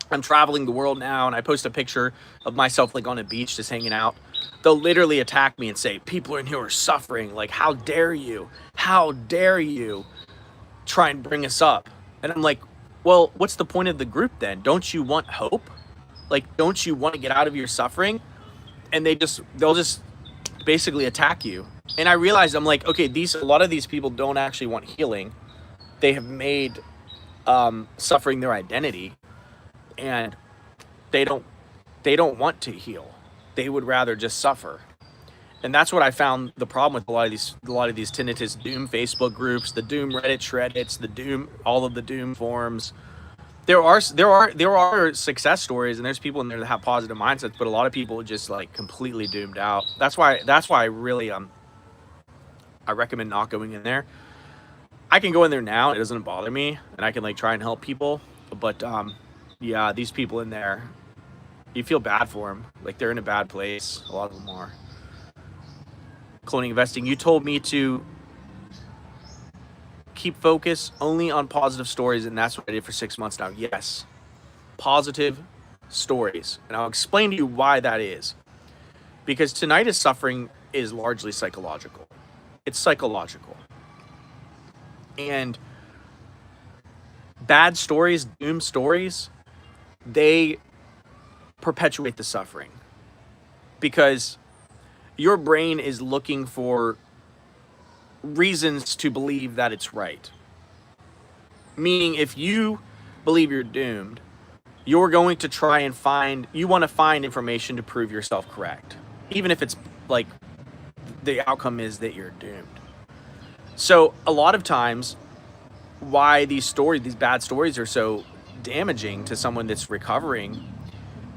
I'm traveling the world now, and I post a picture of myself like on a beach just hanging out. They'll literally attack me and say, people in here are suffering. Like, how dare you? How dare you try and bring us up? And I'm like, well, what's the point of the group then? Don't you want hope? Like, don't you want to get out of your suffering? And they'll just basically attack you. And I realized, I'm like, okay, a lot of these people don't actually want healing. They have made suffering their identity, and they don't want to heal. They would rather just suffer. And that's what I found the problem with a lot of these tinnitus doom Facebook groups, the doom Reddit shreddits, the doom, all of the doom forums. There are success stories, and there's people in there that have positive mindsets, but a lot of people are just like completely doomed out. That's why I really I recommend not going in there. I can go in there now, it doesn't bother me, and I can like try and help people, but yeah, these people in there, you feel bad for them. Like, they're in a bad place. A lot of them are. Cloning investing. You told me to keep focus only on positive stories, and that's what I did for 6 months now. Yes, positive stories. And I'll explain to you why that is. Because tinnitus suffering is largely psychological. It's psychological. And bad stories, doom stories, they perpetuate the suffering. Because your brain is looking for reasons to believe that it's right. Meaning, if you believe you're doomed, you're going to try and you want to find information to prove yourself correct. Even if it's like the outcome is that you're doomed. So a lot of times, why these bad stories are so damaging to someone that's recovering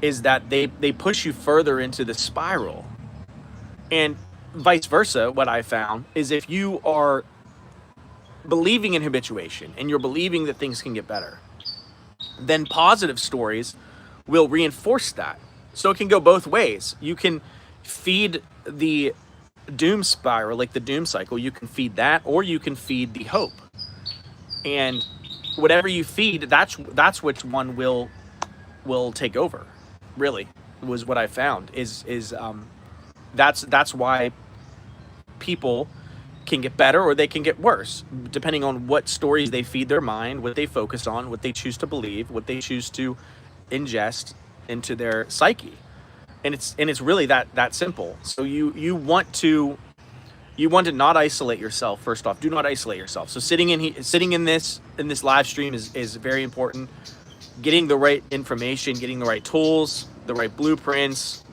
is that they push you further into the spiral. And vice versa, what I found is if you are believing in habituation and you're believing that things can get better, then positive stories will reinforce that. So it can go both ways. You can feed the doom spiral, like the doom cycle, you can feed that, or you can feed the hope. And whatever you feed, that's which one will take over. Really, was what I found is that's why people can get better or they can get worse, depending on what stories they feed their mind, what they focus on, what they choose to believe, what they choose to ingest into their psyche. And it's really that simple. So you want to not isolate yourself. First off, do not isolate yourself. So sitting in this live stream is very important. Getting the right information, getting the right tools, the right blueprints.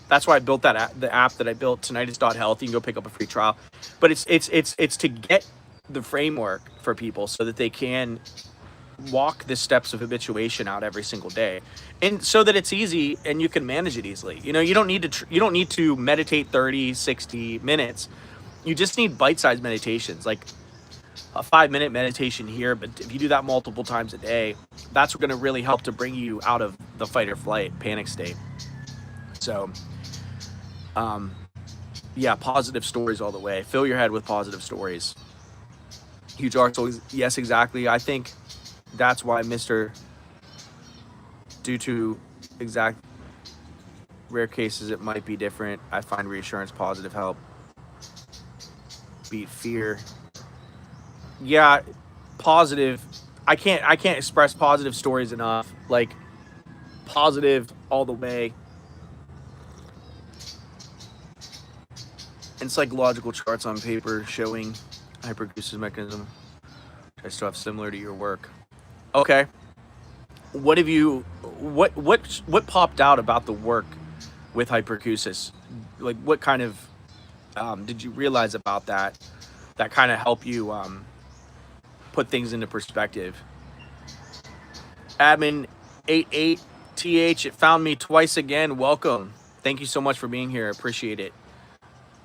That's why I built the app that I built, tinnitus.health. You can go pick up a free trial. But it's to get the framework for people so that they can walk the steps of habituation out every single day, and so that it's easy and you can manage it easily. You know, you don't need to meditate 30, 60 minutes. You just need bite-sized meditations, like a 5-minute meditation here. But if you do that multiple times a day, that's going to really help to bring you out of the fight or flight panic state. So, yeah, positive stories all the way. Fill your head with positive stories. Huge articles. Yes, exactly. I think that's why due to exact rare cases, it might be different. I find reassurance, positive help, beat fear. Yeah, positive. I can't express positive stories enough. Like, positive all the way. And psychological charts on paper showing hyperacusis mechanism. I still have similar to your work. Okay. What popped out about the work with hyperacusis? Like, what kind of did you realize about that kind of help you put things into perspective? Admin 88th, it found me twice again. Welcome. Thank you so much for being here. Appreciate it.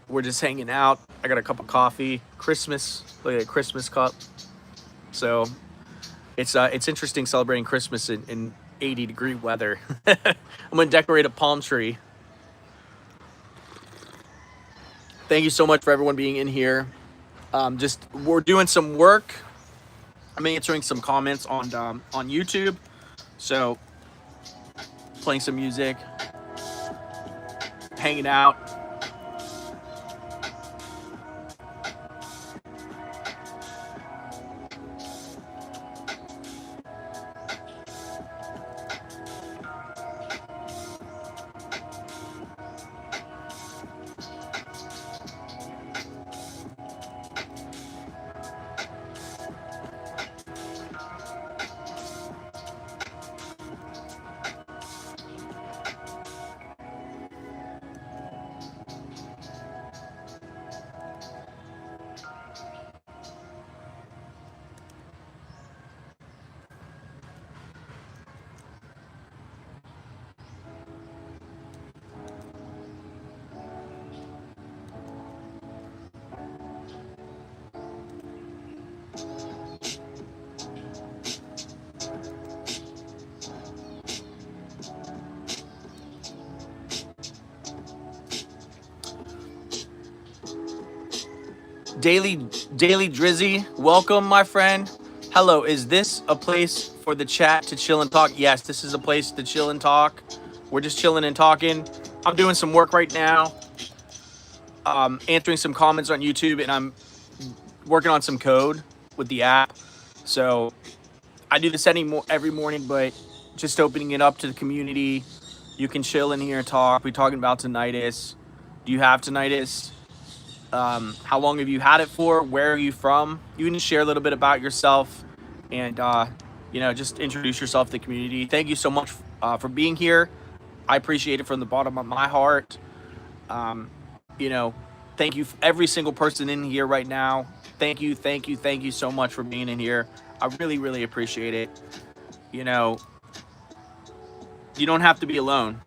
We're just hanging out. I got a cup of coffee. Christmas. Look at a Christmas cup. So It's interesting celebrating Christmas in 80-degree weather. I'm gonna decorate a palm tree. Thank you so much for everyone being in here. Just we're doing some work. I'm answering some comments on YouTube. So playing some music, hanging out. Daily Drizzy, welcome, my friend. Hello, is this a place for the chat to chill and talk? Yes, this is a place to chill and talk. We're just chilling and talking. I'm doing some work right now, answering some comments on YouTube, and I'm working on some code with the app. So I do this every morning, but just opening it up to the community. You can chill in here and talk. We're talking about tinnitus. Do you have tinnitus? How long have you had it for? Where are you from? You can share a little bit about yourself and, just introduce yourself to the community. Thank you so much for being here. I appreciate it from the bottom of my heart. Thank you for every single person in here right now. Thank you so much for being in here. I really, really appreciate it. You don't have to be alone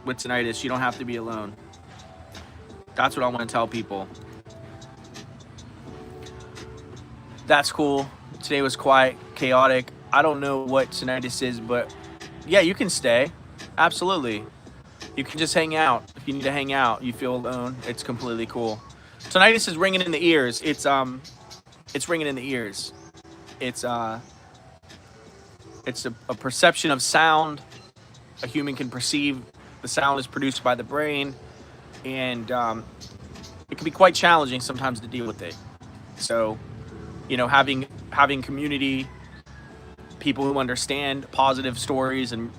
with tinnitus. You don't have to be alone. That's what I want to tell people. That's cool. Today was quite chaotic. I don't know what tinnitus is, but yeah, you can stay. Absolutely. You can just hang out. If you need to hang out, you feel alone, it's completely cool. Tinnitus is ringing in the ears. It's ringing in the ears. It's a perception of sound. A human can perceive. The sound is produced by the brain, and it can be quite challenging sometimes to deal with it. So, having community, people who understand positive stories and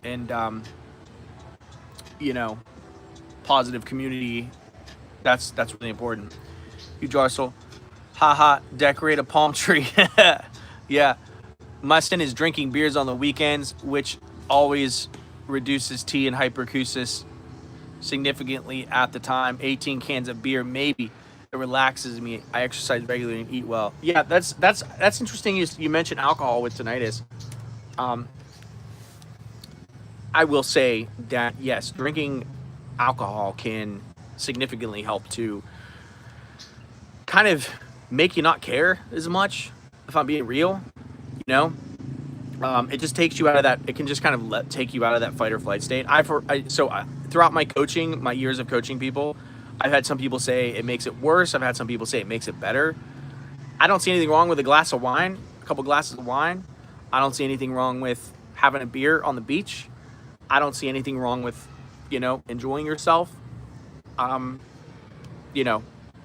positive community, that's really important. You Jarsel, haha, decorate a palm tree. Yeah, my sin is drinking beers on the weekends, which always reduces T and hyperacusis significantly at the time. 18 cans of beer, maybe. It relaxes me. I exercise regularly and eat well. Yeah, that's interesting. You mentioned alcohol with tinnitus. I will say that yes, drinking alcohol can significantly help to kind of make you not care as much. If I'm being real, it just takes you out of that. It can just kind of take you out of that fight or flight state. Throughout my coaching, my years of coaching people, I've had some people say it makes it worse. I've had some people say it makes it better. I don't see anything wrong with a glass of wine, a couple glasses of wine. I don't see anything wrong with having a beer on the beach. I don't see anything wrong with, enjoying yourself. I'm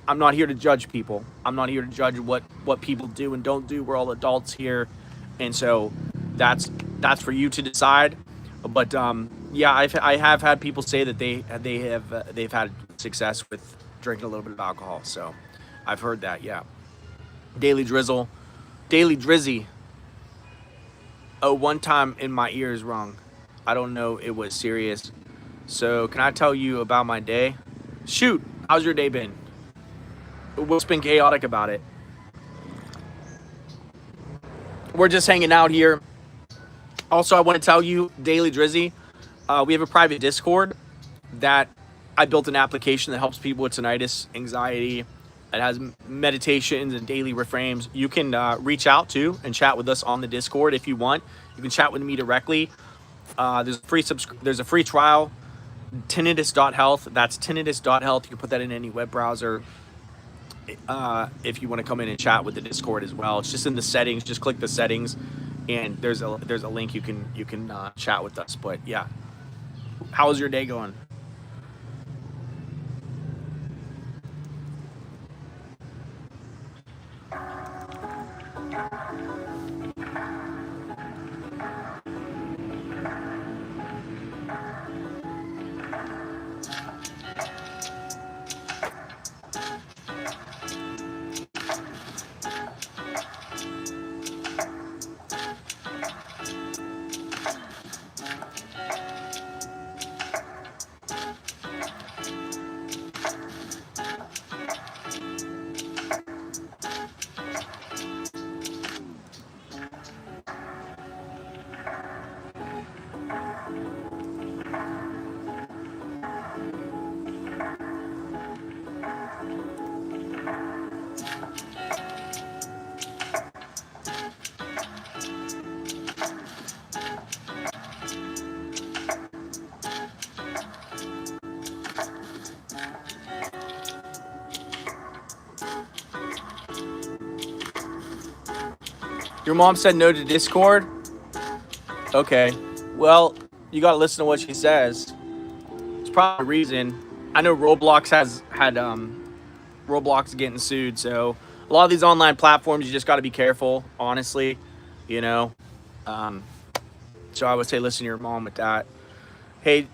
not here to judge people. I'm not here to judge what people do and don't do. We're all adults here, and so that's for you to decide. But yeah, I have had people say that they've had success with drinking a little bit of alcohol. So I've heard that. Yeah. Daily Drizzy. Oh, one time in my ears wrong. I don't know. It was serious. So can I tell you about my day? Shoot. How's your day been? What's been chaotic about it? We're just hanging out here. Also, I want to tell you, Daily Drizzy, we have a private Discord that I built an application that helps people with tinnitus, anxiety, It has meditations and daily reframes. You can reach out to and chat with us on the Discord if you want. You can chat with me directly. There's a free trial, tinnitus.health. That's tinnitus.health. You can put that in any web browser. If you want to come in and chat with the Discord as well, it's just in the settings. Just click the settings, and there's a link you can chat with us. But yeah, how's your day going? Your mom said no to Discord? Okay. Well, you gotta listen to what she says. It's probably a reason. I know Roblox has had Roblox getting sued, so a lot of these online platforms you just gotta be careful, honestly. You know. So I would say listen to your mom with that. Hey,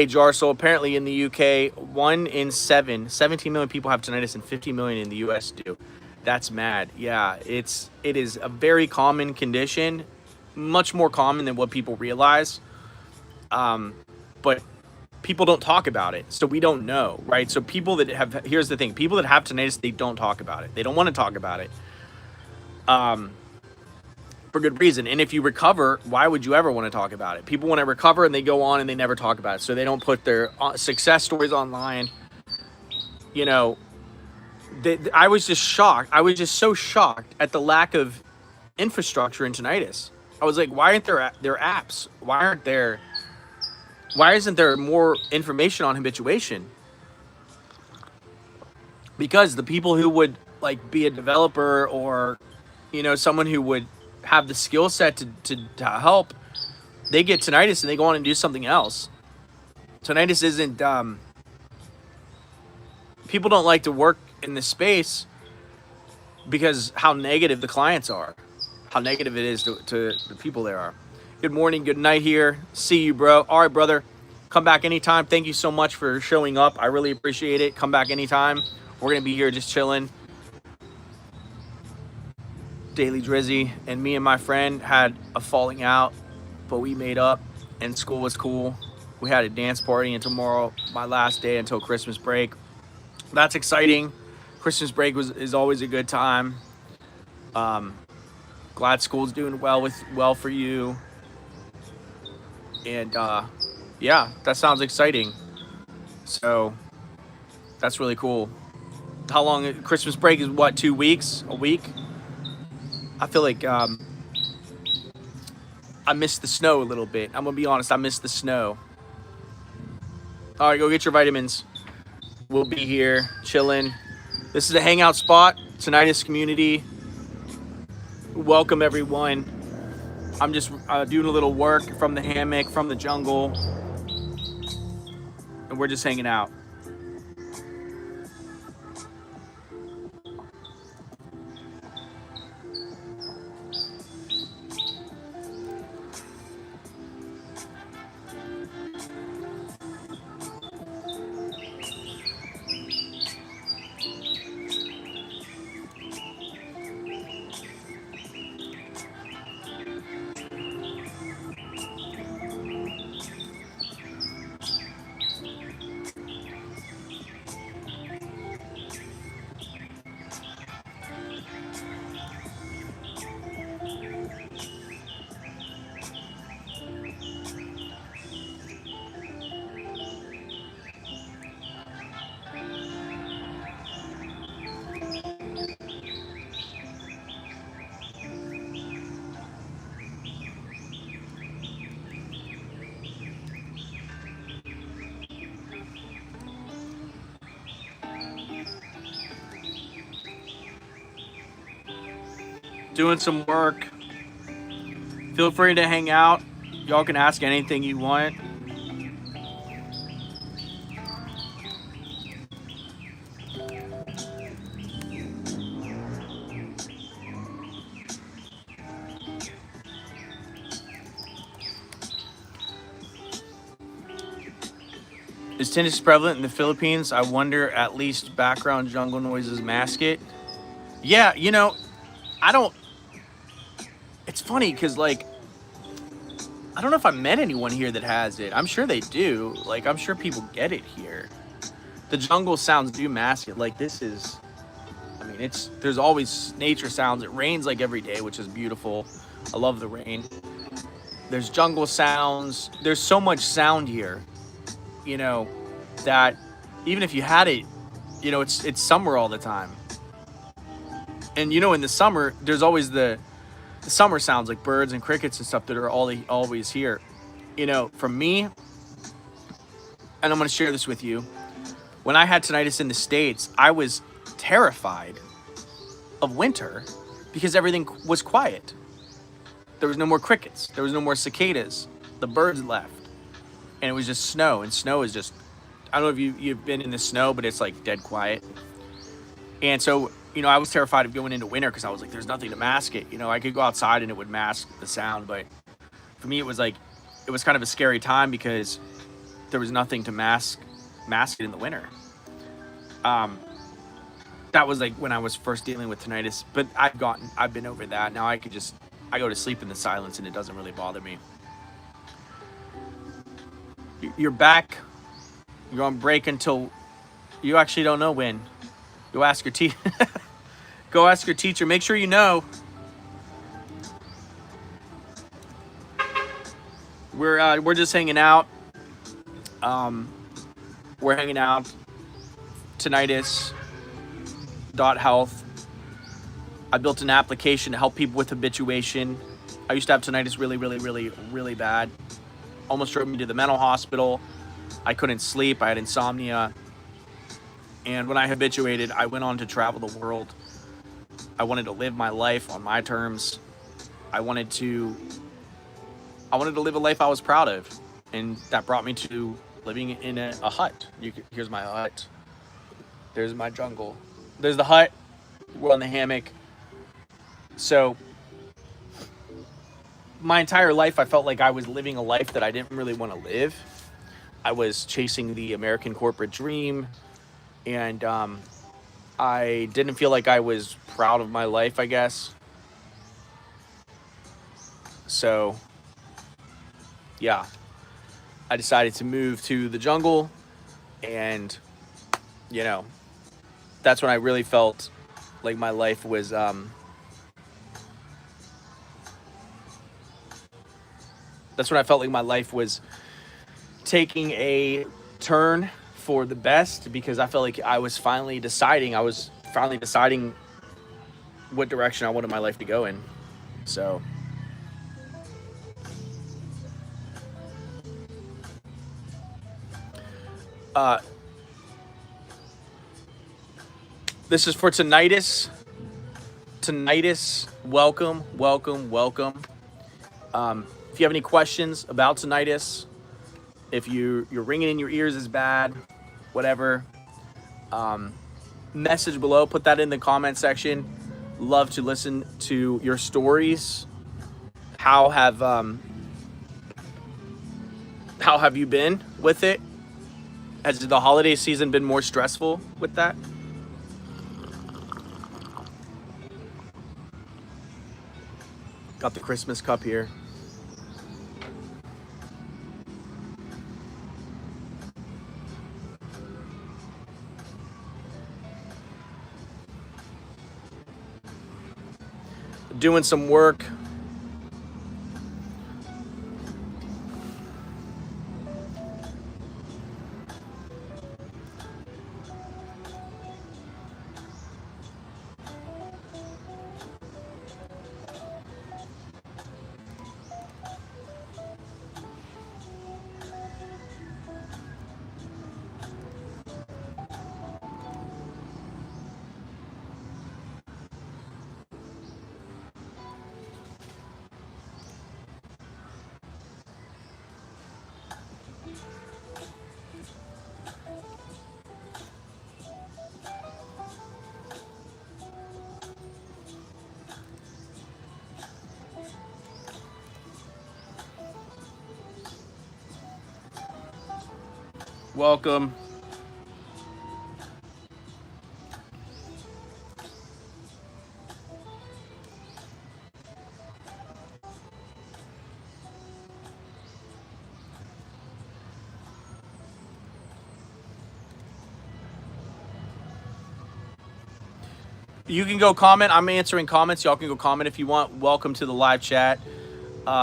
Jar. So apparently in the UK, 1 in 7, 17 million people have tinnitus, and 50 million in the US do. That's mad. Yeah, it is a very common condition, much more common than what people realize. But people don't talk about it, so we don't know, right? So here's the thing: people that have tinnitus, they don't talk about it. They don't want to talk about it. For good reason. And if you recover, why would you ever want to talk about it? People want to recover and they go on and they never talk about it. So they don't put their success stories online. You know, I was just shocked. I was just so shocked at the lack of infrastructure in tinnitus. I was like, why aren't there apps? Why isn't there more information on habituation? Because the people who would like be a developer or, someone who would have the skill set to help, they get tinnitus and they go on and do something else. Tinnitus isn't, people don't like to work in this space because how negative the clients are, how negative it is to the people there are. Good morning, good night here. See you, bro. All right, brother. Come back anytime. Thank you so much for showing up. I really appreciate it. Come back anytime. We're going to be here just chilling. Daily Drizzy and me and my friend had a falling out, but we made up and school was cool. We had a dance party, and tomorrow, my last day until Christmas break. That's exciting. Christmas break is always a good time. Glad school's doing well for you. And yeah, that sounds exciting. So that's really cool. How long? Christmas break is what? 2 weeks? A week? I feel like I missed the snow a little bit. I'm gonna be honest. I missed the snow. All right, go get your vitamins. We'll be here chilling. This is a hangout spot. Tinnitus community. Welcome everyone. I'm just doing a little work from the hammock, from the jungle, and we're just hanging out. doing some work. Feel free to hang out. Y'all can ask anything you want. Is tinnitus prevalent in the Philippines? I wonder, at least background jungle noises mask it. Yeah, you know, I don't. It's funny because, like, I don't know if I met anyone here that has it. I'm sure they do. Like, I'm sure people get it here. The jungle sounds do mask it. Like, this is. I mean, there's always nature sounds. It rains like every day, which is beautiful. I love the rain. There's jungle sounds. There's so much sound here, you know, that even if you had it, you know, it's summer all the time. And you know, in the summer, there's always the summer sounds like birds and crickets and stuff that are always here. You know, for me, and I'm going to share this with you. When I had tinnitus in the States, I was terrified of winter because everything was quiet. There was no more crickets. There was no more cicadas. The birds left. And it was just snow. And snow is just, I don't know if you've been in the snow, but it's like dead quiet. And so, you know, I was terrified of going into winter because I was like, there's nothing to mask it. You know, I could go outside and it would mask the sound. But for me, it was like, it was kind of a scary time because there was nothing to mask it in the winter. That was like when I was first dealing with tinnitus, but I've been over that. Now I go to sleep in the silence and it doesn't really bother me. You're back. You're on break until you actually don't know when. Go ask your teacher. Go ask your teacher. Make sure you know. We're just hanging out. We're hanging out. Tinnitus.health. I built an application to help people with habituation. I used to have tinnitus really, really, really, really bad. Almost drove me to the mental hospital. I couldn't sleep. I had insomnia. And when I habituated, I went on to travel the world. I wanted to live my life on my terms. I wanted to live a life I was proud of. And that brought me to living in a hut. Here's my hut. There's my jungle. There's the hut. We're on the hammock. So my entire life, I felt like I was living a life that I didn't really want to live. I was chasing the American corporate dream, and I didn't feel like I was proud of my life, I guess. So, yeah, I decided to move to the jungle, and, you know, that's when I really felt like my life was, that's when I felt like my life was taking a turn for the best, because I felt like I was finally deciding what direction I wanted my life to go in. So this is for tinnitus. Welcome. If you have any questions about tinnitus, if you're ringing in your ears is bad, whatever, message below, put that in the comment section. Love to listen to your stories. How have you been with it? Has the holiday season been more stressful with that? Got the Christmas cup here. Doing some work. Welcome. You can go comment. I'm answering comments. Y'all can go comment if you want. Welcome to the live chat.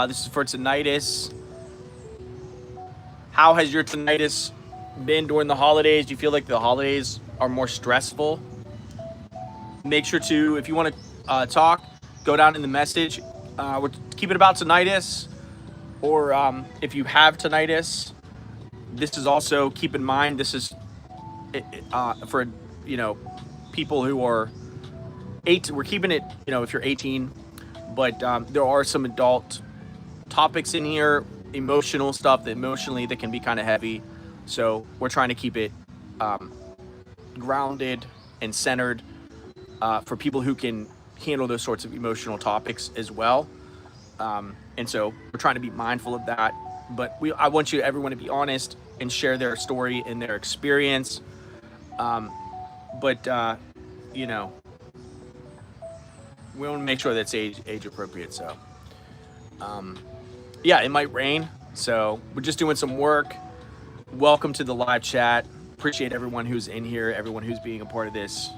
This is for tinnitus. How has your tinnitus been during the holidays? Do you feel like the holidays are more stressful? Make sure to, if you want to talk, go down in the message. We're keeping about tinnitus, or if you have tinnitus, this is also, keep in mind, this is for people who are we're keeping it, if you're 18, but there are some adult topics in here, emotional stuff that can be kind of heavy. So we're trying to keep it grounded and centered for people who can handle those sorts of emotional topics as well. And so we're trying to be mindful of that. But I want everyone to be honest and share their story and their experience. But we want to make sure that's age appropriate. So yeah, it might rain. So we're just doing some work. Welcome to the live chat. Appreciate everyone who's in here, everyone who's being a part of this.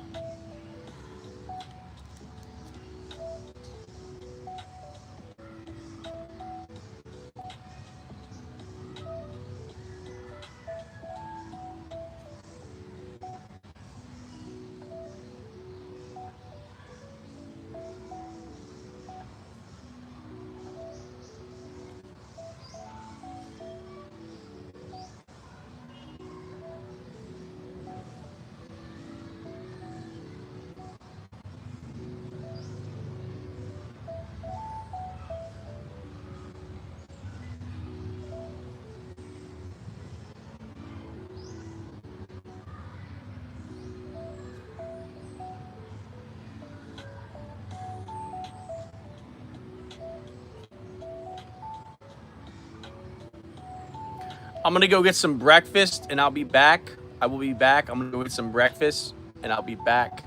I'm gonna go get some breakfast and I'll be back. I will be back. I'm gonna go get some breakfast and I'll be back.